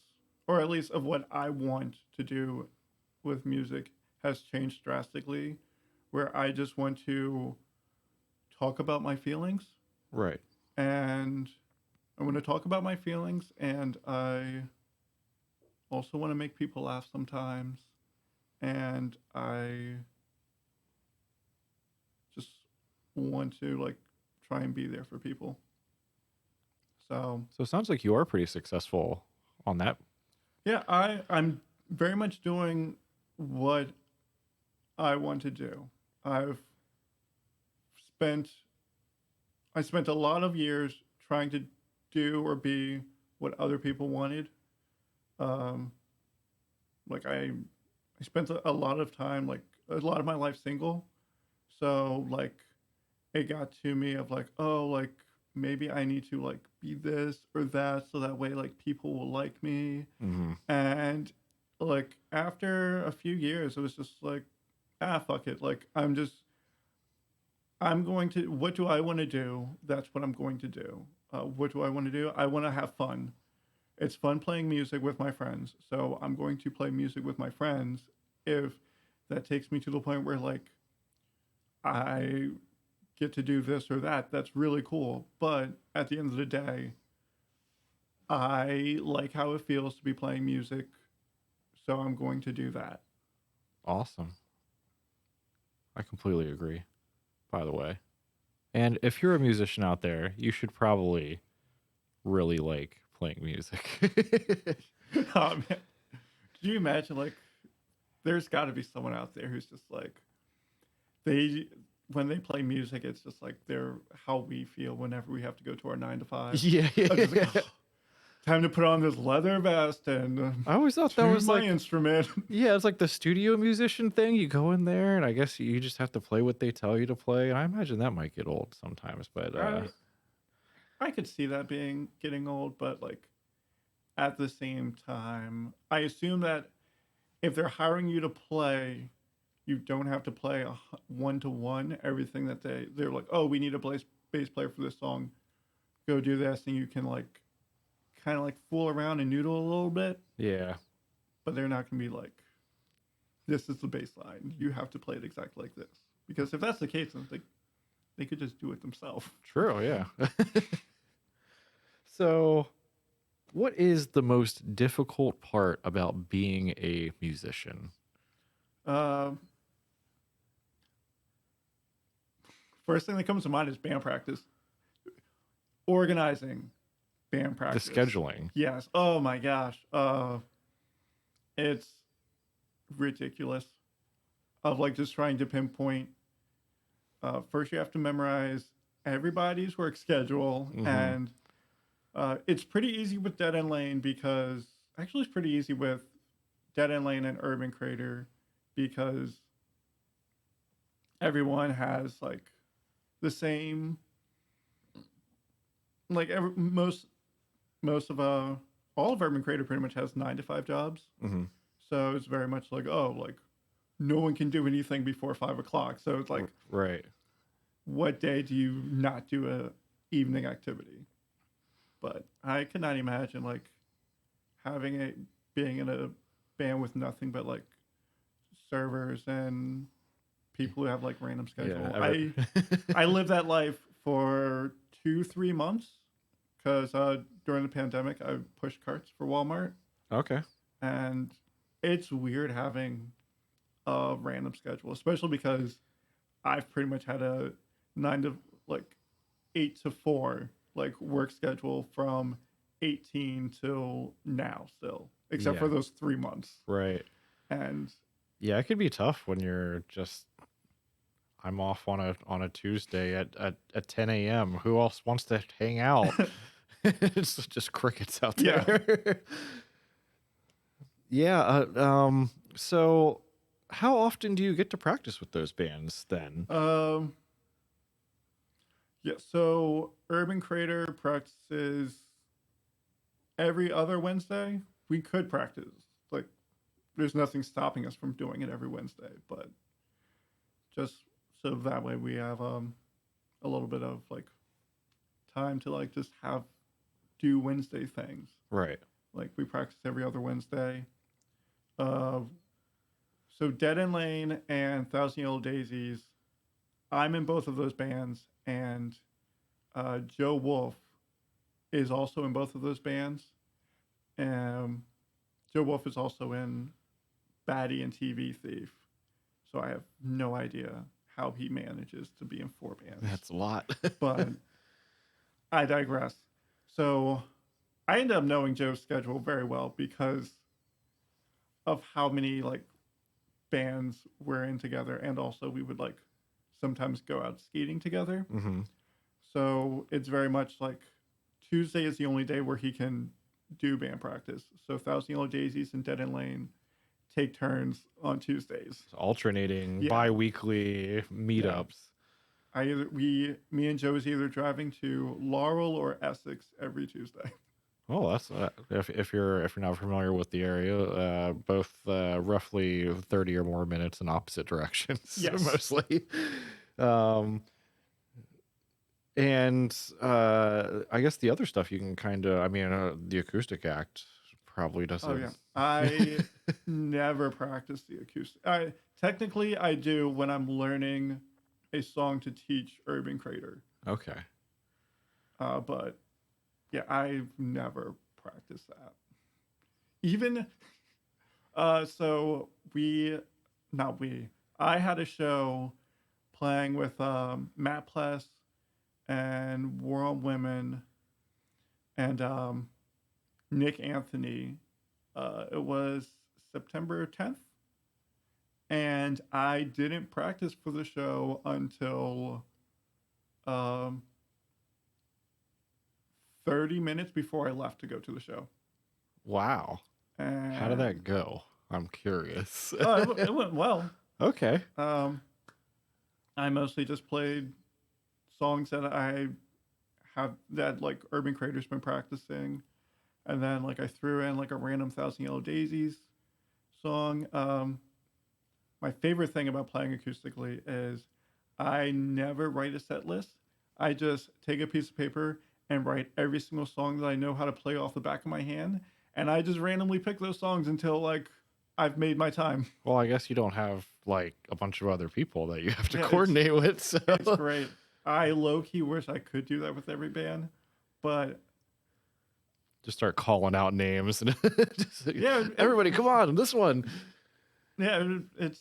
or at least of what I want to do with music has changed drastically, where I just want to talk about my feelings. Right. And I want to talk about my feelings, and I also want to make people laugh sometimes. And I just want to like try and be there for people. So So it sounds like you are pretty successful on that. yeah, I'm very much doing what I want to do. I've spent I spent a lot of years trying to do or be what other people wanted. Um, like I spent a lot of time, like a lot of my life single. So like it got to me of like, oh, like maybe I need to like be this or that so that way like people will like me. Mm-hmm. And like after a few years, it was just like, fuck it. Like I'm going to, what do I want to do? That's what I'm going to do. What do I want to do? I want to have fun. It's fun playing music with my friends. So I'm going to play music with my friends. If that takes me to the point where like I get to do this or that, that's really cool. But at the end of the day, I like how it feels to be playing music. So I'm going to do that. Awesome. I completely agree, by the way. And if you're a musician out there, you should probably really like playing music. Oh man, could you imagine like there's got to be someone out there who's just like they when they play music, it's just like they're how we feel whenever we have to go to our 9 to 5. Yeah, I'm just like, yeah. "Oh, time to put on this leather vest and I always thought that tune was my like, instrument. yeah, it's like the studio musician thing. You go in there, and I guess you just have to play what they tell you to play. And I imagine that might get old sometimes, but I could see that being getting old, but like at the same time, I assume that if they're hiring you to play, you don't have to play a 1 to 1 everything that they're like, oh, we need a bass player for this song. Go do this, and you can like kind of like fool around and noodle a little bit, yeah, but they're not gonna be like, this is the bass line. You have to play it exactly like this. Because if that's the case, then they could just do it themselves. true, yeah. So, what is the most difficult part about being a musician? Um, First thing that comes to mind is band practice. Organizing band The practice. scheduling. Yes. Oh my gosh. It's ridiculous. Of like just trying to pinpoint. First, you have to memorize everybody's work schedule, Mhm. and it's pretty easy with Dead End Lane because actually it's pretty easy with Dead End Lane and Urban Crater because everyone has like the same like most of all of Urban Crater pretty much has 9 to 5 jobs. Mm-hmm. So it's very much like, oh, like no one can do anything before 5 o'clock. So it's like, Right. what day do you not do a evening activity? But I cannot imagine like being in a band with nothing but like servers and people who have like random schedule. I lived that life for 2-3 months because during the pandemic I pushed carts for Walmart, Okay. and it's weird having a random schedule, especially because I've pretty much had a 9 to like 8 to 4 like work schedule from 18 till now still, except for Yeah. those 3 months. Right. And Yeah, it could be tough when you're just I'm off on a Tuesday at 10 a.m. Who else wants to hang out? It's just crickets out Yeah. there. Yeah. So, how often do you get to practice with those bands then? Yeah, so Urban Crater practices every other Wednesday. We could practice. Like, there's nothing stopping us from doing it every Wednesday, but just so that way we have a little bit of like time to like just do Wednesday things. Right. Like we practice every other Wednesday. Uh, so Dead End Lane and Thousand Yellow Daisies, I'm in both of those bands, and Joe Wolf is also in both of those bands. Joe Wolf is also in Batty and TV Thief. So I have no idea how he manages to be in 4 bands. That's a lot. But I digress. So I ended up knowing Joe's schedule very well because of how many like bands we're in together, and also we would like sometimes go out skating together. Mm-hmm. So it's very much like Tuesday is the only day where he can do band practice. So Thousand Yellow Daisies and Dead End Lane take turns on Tuesdays. Alternating Yeah. bi-weekly meetups. Me and Joe is either driving to Laurel or Essex every Tuesday. Oh, that's if you're not familiar with the area, both roughly 30 or more minutes in opposite directions, Yes. mostly. And I guess the other stuff you can kind of, I mean, the acoustic act probably doesn't. Oh yeah, I never practice the acoustic. Technically I do when I'm learning a song to teach Urban Crater. Okay. But yeah, I've never practiced that. Even so I had a show playing with Matt Pless and War on Women, and Nick Anthony. It was September 10th, and I didn't practice for the show until um, 30 minutes before I left to go to the show. Wow. How did And that go? I'm curious. it went well. Okay. I mostly just played songs that I have that like Urban Creator's been practicing, and then like I threw in like a random Thousand Yellow Daisies song. My favorite thing about playing acoustically is I never write a set list. I just take a piece of paper and write every single song that I know how to play off the back of my hand, and I just randomly pick those songs until like I've made my time. Well, I guess you don't have like a bunch of other people that you have to Yeah, coordinate with. So it's great. I low key wish I could do that with every band, but just start calling out names and just, yeah, everybody, come on, this one. yeah, it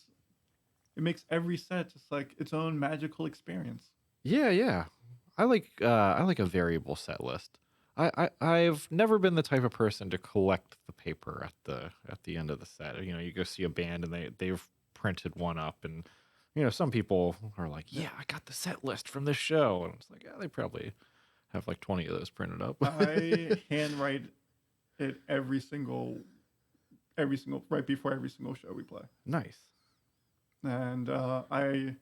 makes every set just like its own magical experience. Yeah. I like a variable set list. I've never been the type of person to collect the paper at the end of the set. You know, you go see a band and they've printed one up, and you know, some people are like, yeah, I got the set list from this show, and it's like, yeah, they probably have like 20 of those printed up. I handwrite it every single right before every single show we play, Nice. and I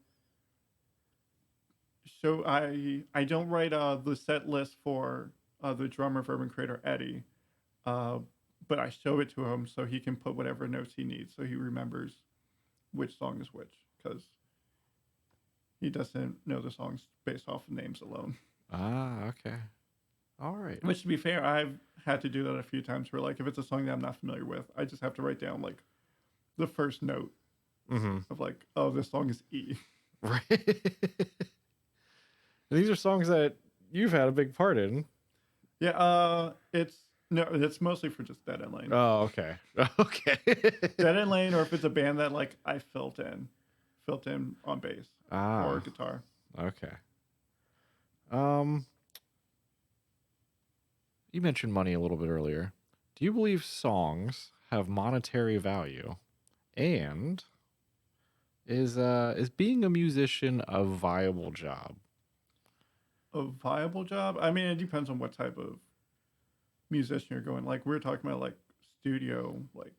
don't write the set list for the drummer of Urban Creator Eddie, but I show it to him so he can put whatever notes he needs, so he remembers which song is which, because he doesn't know the songs based off of names alone. Ah, okay. All right. Which, to be fair, I've had to do that a few times where, like, if it's a song that I'm not familiar with, I just have to write down, like, the first note of, like, oh, this song is E. Right. These are songs that you've had a big part in. Yeah, it's mostly for just Dead End Lane. Oh, okay. Okay. Dead End Lane, or if it's a band that, like, I filled in on bass or guitar. Okay. You mentioned money a little bit earlier. Do you believe songs have monetary value? And is being a musician a viable job? A viable job? I mean, it depends on what type of musician you're going. Like, we're talking about, like, studio, like,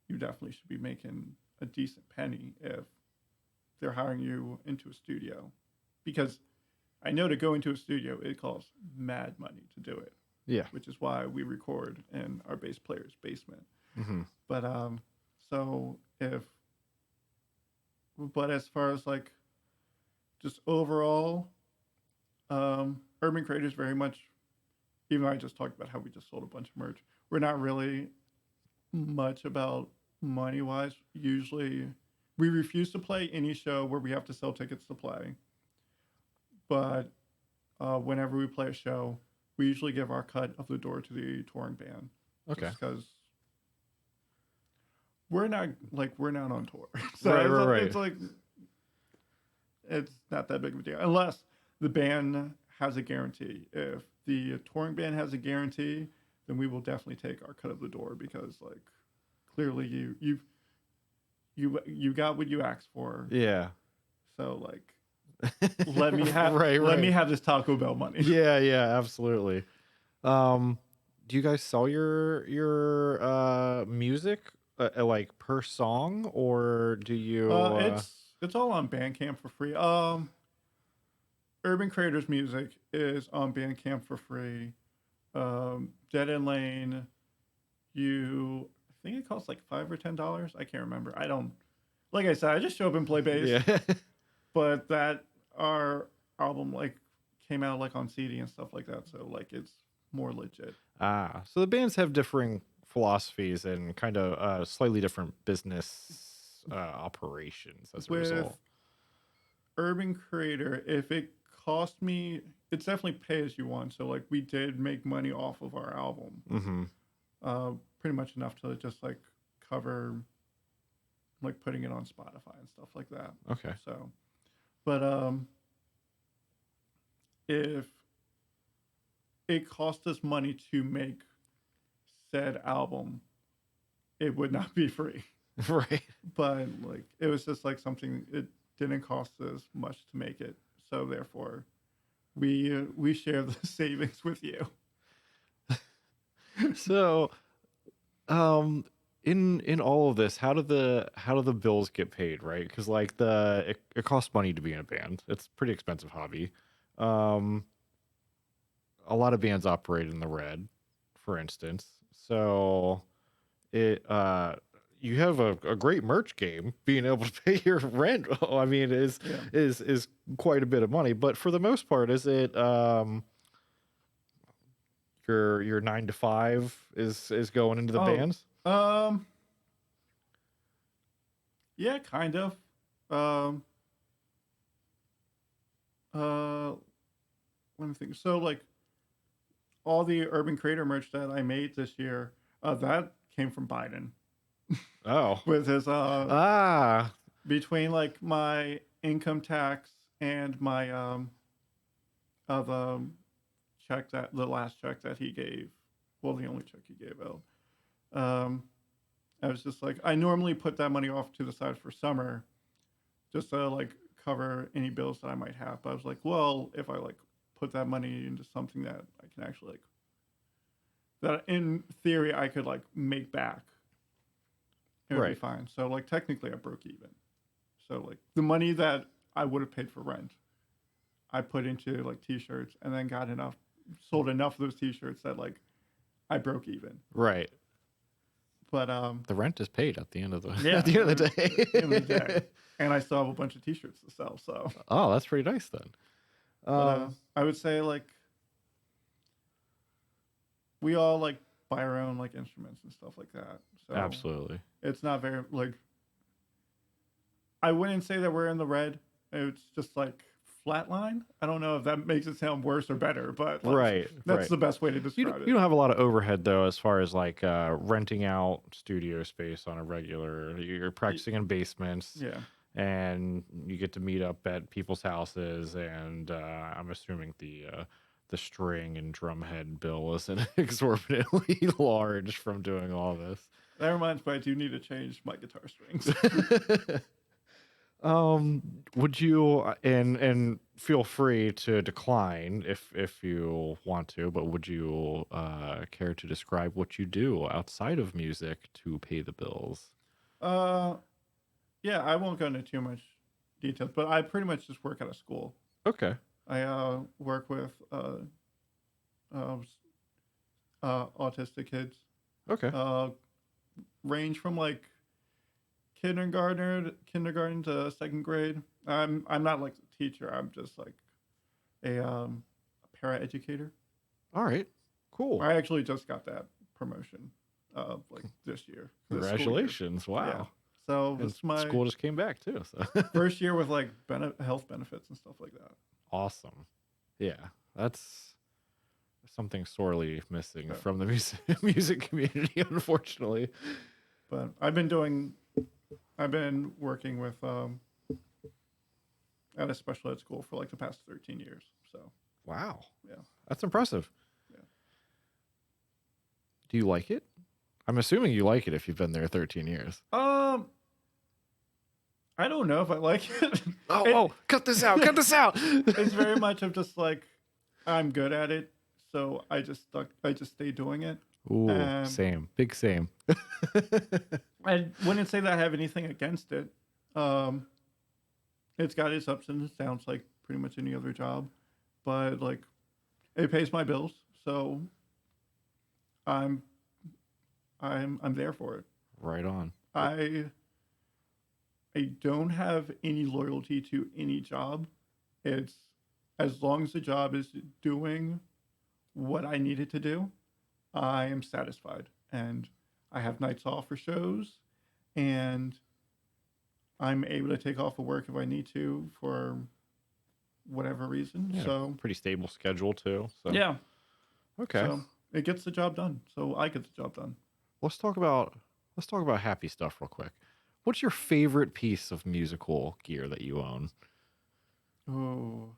you definitely should be making a decent penny if they're hiring you into a studio. Because I know to go into a studio, it costs mad money to do it. Yeah. Which is why we record in our bass player's basement. Mm-hmm. But but as far as like just overall, Urban Creators very much, even though I just talked about how we just sold a bunch of merch, we're not really much about money wise. Usually we refuse to play any show where we have to sell tickets to play. But whenever we play a show, we usually give our cut of the door to the touring band. Okay. Because we're not on tour. So Right. It's like it's not that big of a deal unless the band has a guarantee. If the touring band has a guarantee, then we will definitely take our cut of the door because like clearly you got what you asked for. Yeah. So like let me have me have this Taco Bell money. Yeah, absolutely. Do you guys sell your music like per song, or do you It's all on Bandcamp for free. Urban Creators music is on Bandcamp for free. Dead End Lane, I think it costs like $5 or $10. I can't remember. I don't, like I said, I just show up and play bass. Yeah. But our album like came out like on CD and stuff like that, so like it's more legit. So the bands have differing philosophies and kind of slightly different business operations as a result. Urban Creator, if it cost me, it's definitely pay as you want. So like we did make money off of our album, pretty much enough to just like cover like putting it on Spotify and stuff like that. Okay. So, but if it cost us money to make said album, it would not be free. Right. But like it was just like something, it didn't cost as much to make it, so therefore we share the savings with you. So, in all of this, how do the bills get paid, right? Because like it costs money to be in a band. It's a pretty expensive hobby. Um, a lot of bands operate in the red, for instance. So it you have a great merch game. Being able to pay your rent, I mean, Yeah. is quite a bit of money. But for the most part, is it your 9 to 5 is going into the Oh, bands? um, yeah, kind of. Um, uh, let me think. So like all the Urban Creator merch that I made this year, that came from Biden Oh. with his Ah, between like my income tax and my the check, that the last check that he gave, well, the only check he gave out. I was just like, I normally put that money off to the side for summer, just to like cover any bills that I might have. But I was like, well, if I like put that money into something that I can actually like, that in theory I could like make back, it would be right. fine. So like technically I broke even. So like the money that I would have paid for rent, I put into like t-shirts, and then sold enough of those t-shirts that like I broke even. Right. But The rent is paid at the end of the yeah, at the end of the at the end of the day, day. and I still have a bunch of t-shirts to sell. So, Oh, that's pretty nice then. but Um, I would say like we all like buy our own like instruments and stuff like that. So absolutely. it's not very like, I wouldn't say that we're in the red. It's just like flatline. I don't know if that makes it sound worse or better, but like Right, that's right. the best way to You describe you it. don't have a lot of overhead though, as far as like renting out studio space on a regular. You're practicing in basements, Yeah. and you get to meet up at people's houses, and I'm assuming the string and drumhead bill isn't exorbitantly large from doing all this. That reminds me, I do need to change my guitar strings. Would you and feel free to decline if you want to, but would you care to describe what you do outside of music to pay the bills? uh, yeah, I won't go into too much details, but I pretty much just work at a school. Okay. I work with uh, autistic kids, Okay. uh, range from like kindergarten to second grade. I'm not like a teacher. I'm just like a para educator. All right. Cool. I actually just got that promotion like this year. This school year. Congratulations. Yeah. Wow. So And this is my school just came back too. So first year with like health benefits and stuff like that. awesome. Yeah. That's something sorely missing Yeah. from the music community, unfortunately. But I've been working with at a special ed school for like the past 13 years. So Wow. yeah. That's impressive. Yeah. Do you like it? I'm assuming you like it if you've been there 13 years. I don't know if I like it. Cut this out. Cut this out. It's very much of just like I'm good at it, so I just stay doing it. Ooh, same. Big same. I wouldn't say that I have anything against it. It's got its ups and downs like pretty much any other job, but like it pays my bills, so I'm there for it. Right on. I don't have any loyalty to any job. It's as long as the job is doing what I need it to do, I am satisfied. And I have nights off for shows, and I'm able to take off of work if I need to for whatever reason. Yeah, So pretty stable schedule too. So yeah. Okay. So it gets the job done. So I get the job done. Let's talk about happy stuff real quick. What's your favorite piece of musical gear that you own? Oh,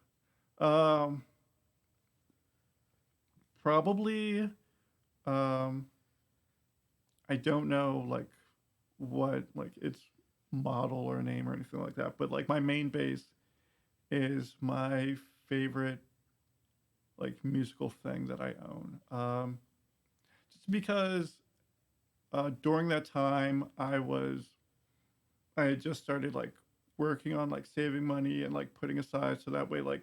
probably, I don't know like what like its model or name or anything like that, but like my main bass is my favorite like musical thing that I own. Just because during that time I had just started like working on like saving money and like putting aside so that way like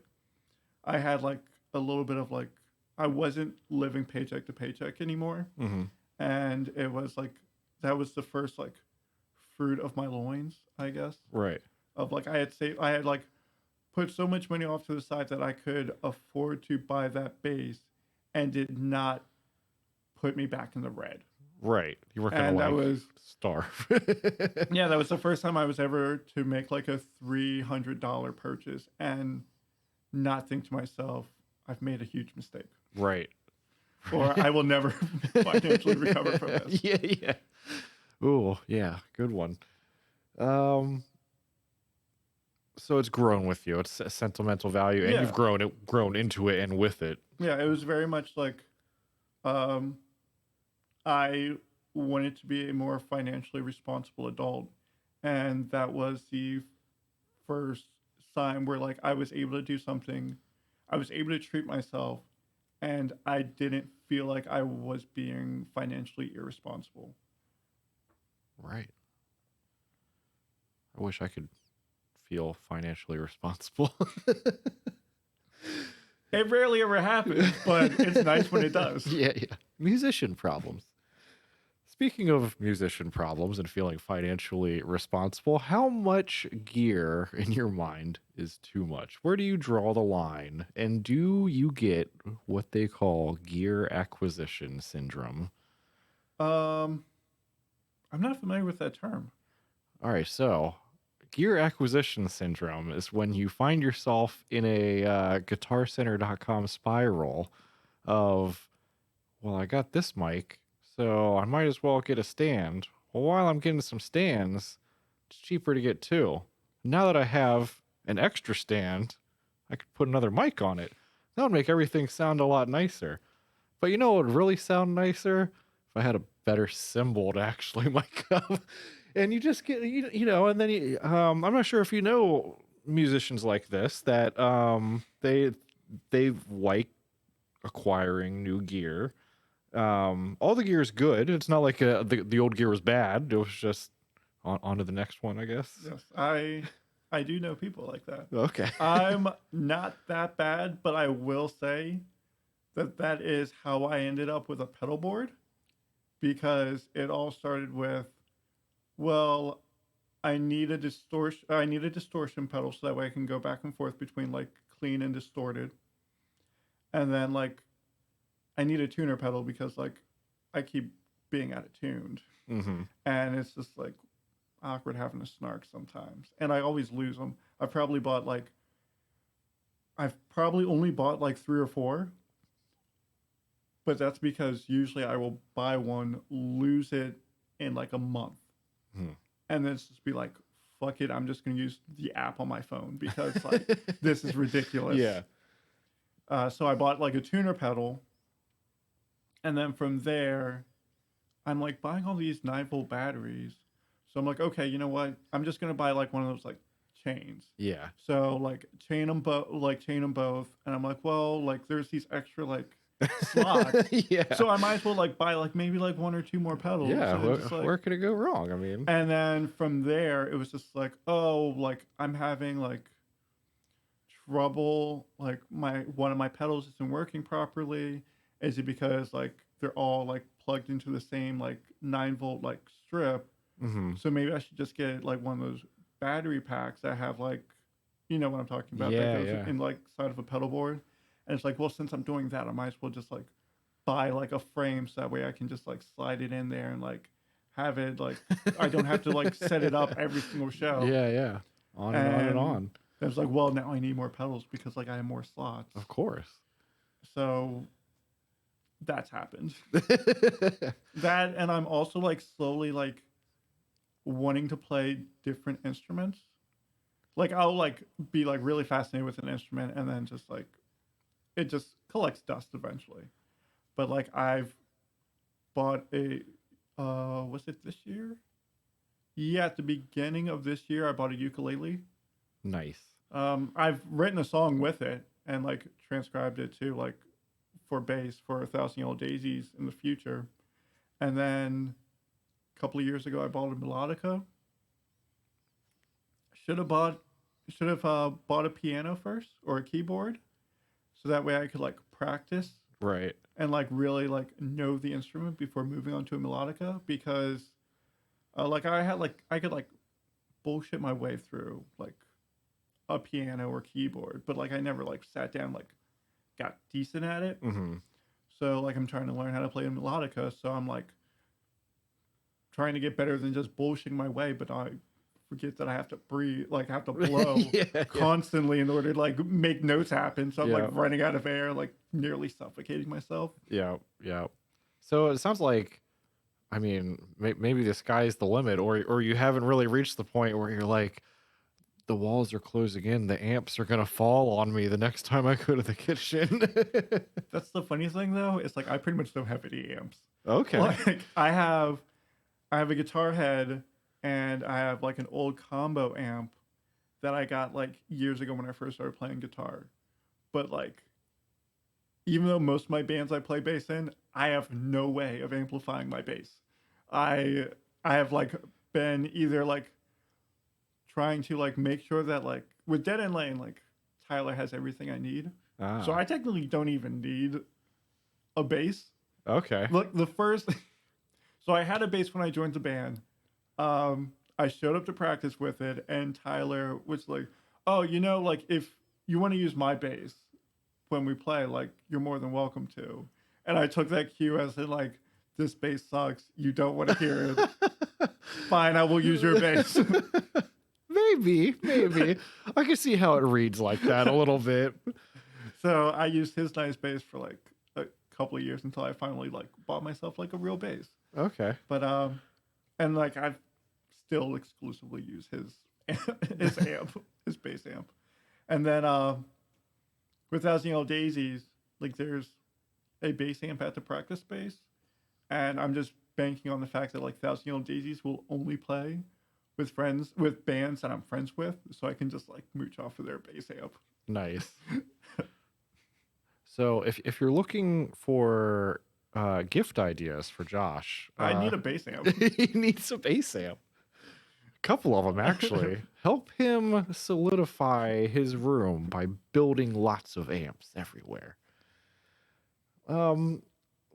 I had like a little bit of like I wasn't living paycheck to paycheck anymore, Mm-hmm. and it was like that was the first like fruit of my loins, I guess. Right. Of like I had like put so much money off to the side that I could afford to buy that base, and did not put me back in the red. Right. You weren't gonna And that like was starve. yeah, that was the first time I was ever to make like a $300 purchase and not think to myself, I've made a huge mistake, Right. or I will never financially recover from this. Yeah, yeah. Ooh, yeah, good one. Um, so it's grown with you. It's a sentimental value, and you've Yeah, grown into it and with it. yeah, it was very much like um, I wanted to be a more financially responsible adult, and that was the first time where like I was able to do something, I was able to treat myself, and I didn't feel like I was being financially irresponsible. Right. I wish I could feel financially responsible. It rarely ever happens, but it's nice when it does. Yeah, yeah. Musician problems. Speaking of musician problems and feeling financially responsible, how much gear in your mind is too much? Where do you draw the line? And do you get what they call gear acquisition syndrome? Um, I'm not familiar with that term. All right, so gear acquisition syndrome is when you find yourself in a guitarcenter.com spiral of, well, I got this mic, so I might as well get a stand. Well, while I'm getting some stands, it's cheaper to get two. Now that I have an extra stand, I could put another mic on it. That would make everything sound a lot nicer. But you know what would really sound nicer? If I had a better cymbal to actually mic up. And you just get, and then I'm not sure if you know musicians like this that they like acquiring new gear. All the gear is good. It's not like the old gear was bad. It was just on to the next one, I guess. Yes, I do know people like that. Okay. I'm not that bad, but I will say that that is how I ended up with a pedal board, because it all started with, well, I need a distortion pedal so that way I can go back and forth between like clean and distorted. And then like I need a tuner pedal because like I keep being out of tuned. Mm-hmm. And it's just like awkward having a snark sometimes. And I always lose them. I've probably only bought like three or four, but that's because usually I will buy one, lose it in like a month, Hmm. and then just be like, fuck it, I'm just gonna use the app on my phone because like this is ridiculous. Yeah. So I bought like a tuner pedal, and then from there, I'm like buying all these 9-volt batteries. So I'm like, okay, you know what? I'm just gonna buy like one of those like chains. Yeah. So like chain them both, and I'm like, well, like there's these extra like slots, Yeah. so I might as well like buy like maybe like one or two more pedals. Yeah. And, it's like, Where could it go wrong? I mean, and then from there, it was just like, oh, like I'm having like trouble, like my one of my pedals isn't working properly. Is it because like they're all like plugged into the same like 9-volt like strip? mm-hmm. So maybe I should just get like one of those battery packs that have like, you know what I'm talking about, Yeah, that goes yeah. in like side of a pedal board. And it's like, well, since I'm doing that, I might as well just like buy like a frame so that way I can just like slide it in there and like have it like I don't have to like set it up every single show. Yeah, yeah. On and on and on. It was like, well, now I need more pedals because like I have more slots. Of course. So that's happened. That, and I'm also like slowly like wanting to play different instruments. Like I'll like be like really fascinated with an instrument, and then just like it just collects dust eventually. But like I've bought Was it this year? Yeah, at the beginning of this year, I bought a ukulele. Nice. I've written a song with it and like transcribed it too, like for bass for 1,000 Yellow Daisies in the future. And then a couple of years ago, I bought a melodica. Should have bought should have bought a piano first or a keyboard, so that way I could like practice Right. and like really like know the instrument before moving on to a melodica because like I could like bullshit my way through like a piano or keyboard, but like I never like sat down like got decent at it. Mm-hmm. So like I'm trying to learn how to play a melodica, so I'm like trying to get better than just bullshitting my way, but I forget that I have to breathe, like have to blow Yeah. constantly in order to like make notes happen. So I'm Yeah. like running out of air, like nearly suffocating myself. Yeah. Yeah. So it sounds like, I mean, maybe the sky's the limit, or you haven't really reached the point where you're like, the walls are closing in, the amps are gonna fall on me the next time I go to the kitchen. That's the funny thing though. It's like I pretty much don't have any amps. Okay. Like I have a guitar head and I have like an old combo amp that I got like years ago when I first started playing guitar. But like even though most of my bands I play bass in, I have no way of amplifying my bass. I I have like been either like trying to like make sure that like with Dead End Lane, like Tyler has everything I need. So Ah, I technically don't even need a bass. okay. Look, the first so I had a bass when I joined the band. I showed up to practice with it, and Tyler was like, "Oh, you know, like if you want to use my bass when we play, like you're more than welcome to." And I took that cue as in like, "This bass sucks. You don't want to hear it. Fine, I will use your bass." Maybe. I can see how it reads like that a little bit. So I used his nice bass for like a couple of years until I finally like bought myself like a real bass. Okay. But and like I've still exclusively use his his amp, his bass amp. And then with 1,000 Yellow Daisies, like there's a bass amp at the practice space, and I'm just banking on the fact that like 1,000 Yellow Daisies will only play with bands that I'm friends with, so I can just like mooch off of their bass amp. Nice. So if you're looking for gift ideas for Josh, I need a bass amp. he needs a bass amp. A couple of them actually. Help him solidify his room by building lots of amps everywhere. Um,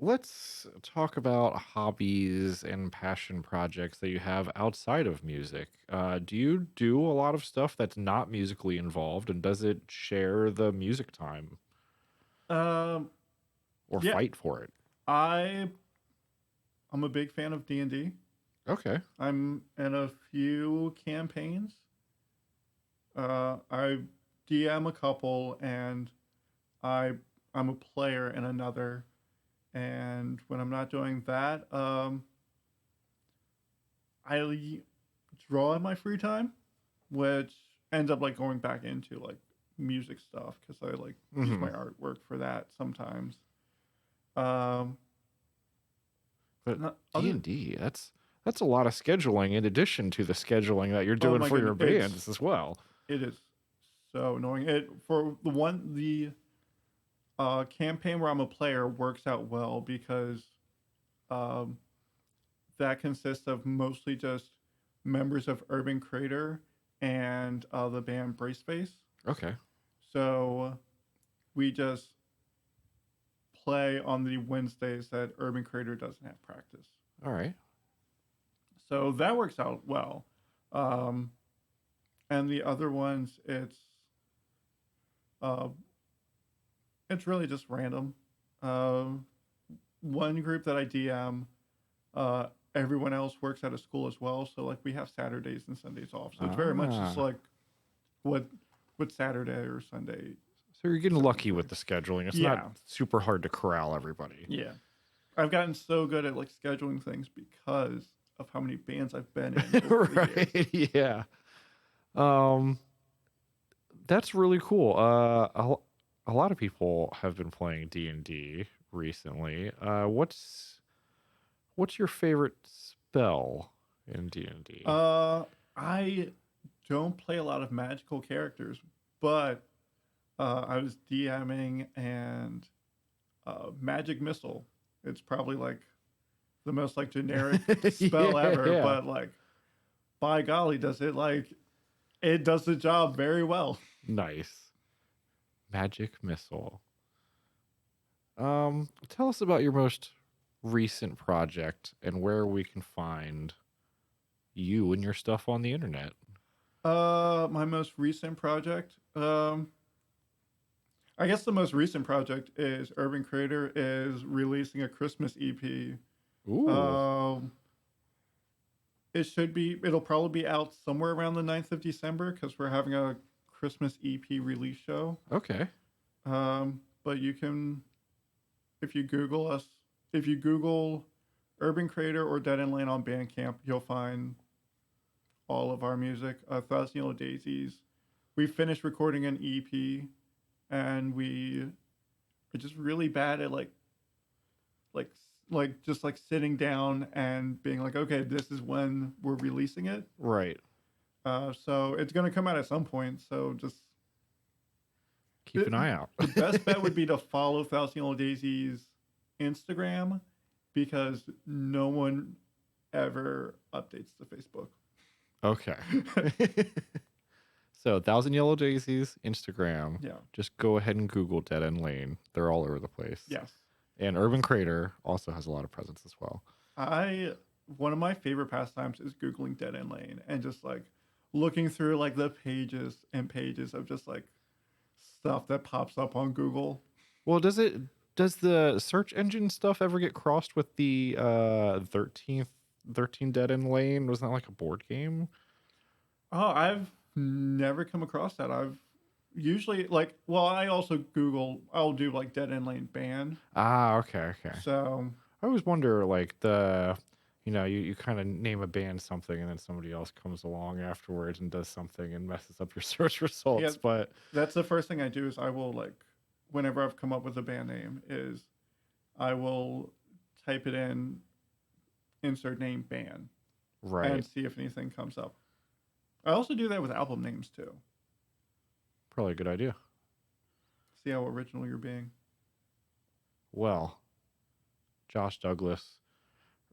let's talk about hobbies and passion projects that you have outside of music. Do you do a lot of stuff that's not musically involved, and does it share the music time Um, or yeah, fight for it? I I'm a big fan of D&D. Okay. I'm in a few campaigns. I DM a couple, and I I'm a player in another. And when I'm not doing that, I draw in my free time, which ends up like going back into like music stuff because I like use Hmm. my artwork for that sometimes. Um, But D other and D, that's a lot of scheduling in addition to the scheduling that you're oh doing my for your goodness, bands as well. it is so annoying. It for the campaign where I'm a player works out well because um, that consists of mostly just members of Urban Crater and the band Braceface. Okay. So we just play on the Wednesdays that Urban Crater doesn't have practice. All right. So that works out well. Um, and the other ones, uh, it's really just random. Um, One group that I DM, uh, everyone else works at a school as well. So like we have Saturdays and Sundays off. So it's very much just Ah. like what Saturday or Sunday. So you're getting Certain lucky with thing. the scheduling. It's Yeah, not super hard to corral everybody. yeah. I've gotten so good at like scheduling things because of how many bands I've been in over the years. Right. Yeah. Um, that's really cool. A lot of people have been playing D&D recently. what's your favorite spell in D&D? I don't play a lot of magical characters, but I was DMing and magic missile. It's probably like the most like generic spell ever, Yeah. but like by golly, does it like it does the job very well. Nice. Magic missile. Tell us about your most recent project and where we can find you and your stuff on the internet. My most recent project. I guess the most recent project is Urban Creator is releasing a Christmas EP. Ooh. It'll probably be out somewhere around the 9th of December because we're having a Christmas EP release show. Okay. But you can, if you Google Urban Creator or Dead End Lane on Bandcamp, you'll find all of our music. Thousand Yellow Daisies. We finished recording an EP, and we are just really bad at like just like sitting down and being like, okay, this is when we're releasing it. Right. So it's gonna come out at some point. So just Keep an eye out. The best bet would be to follow Thousand Yellow Daisies Instagram because no one ever updates the Facebook. Okay. So, Thousand Yellow Daisies, Instagram. Yeah. Just go ahead and Google Dead End Lane. They're all over the place. Yes. And Urban Crater also has a lot of presence as well. One of my favorite pastimes is Googling Dead End Lane and just like looking through like the pages and pages of just like stuff that pops up on Google. Well, does the search engine stuff ever get crossed with the 13 Dead End Lane? Was that like a board game? Oh, I've never come across that. I've usually I also I'll do like Dead End Lane band. Ah, okay. So I always wonder, like, you kind of name a band something and then somebody else comes along afterwards and does something and messes up your search results. Yeah, but that's the first thing I do is I will whenever I've come up with a band name is I will type it in, insert name band, right. and see if anything comes up. I also do that with album names too. Probably a good idea. See how original you're being. Well, Josh Douglas,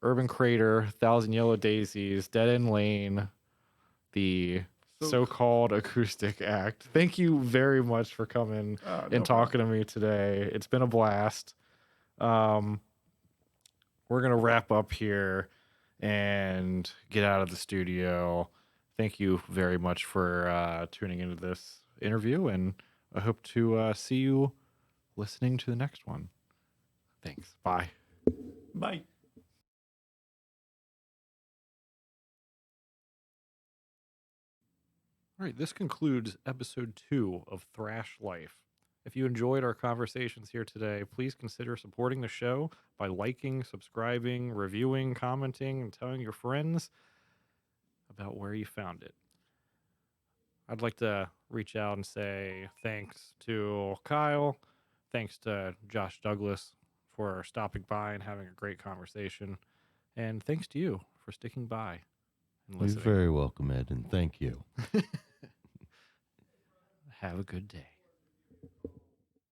Urban Crater, Thousand Yellow Daisies, Dead End Lane, the so-called acoustic act. Thank you very much for coming and talking to me today. It's been a blast. We're going to wrap up here and get out of the studio. Thank you very much for tuning into this interview, and I hope to see you listening to the next one. Thanks. Bye. Bye. All right, this concludes episode 2 of Thrash Life. If you enjoyed our conversations here today, please consider supporting the show by liking, subscribing, reviewing, commenting, and telling your friends about where you found it. I'd like to reach out and say thanks to Kyle, thanks to Josh Douglas for stopping by and having a great conversation, and thanks to you for sticking by and You're listening. very welcome, Ed, and thank you. Have a good day.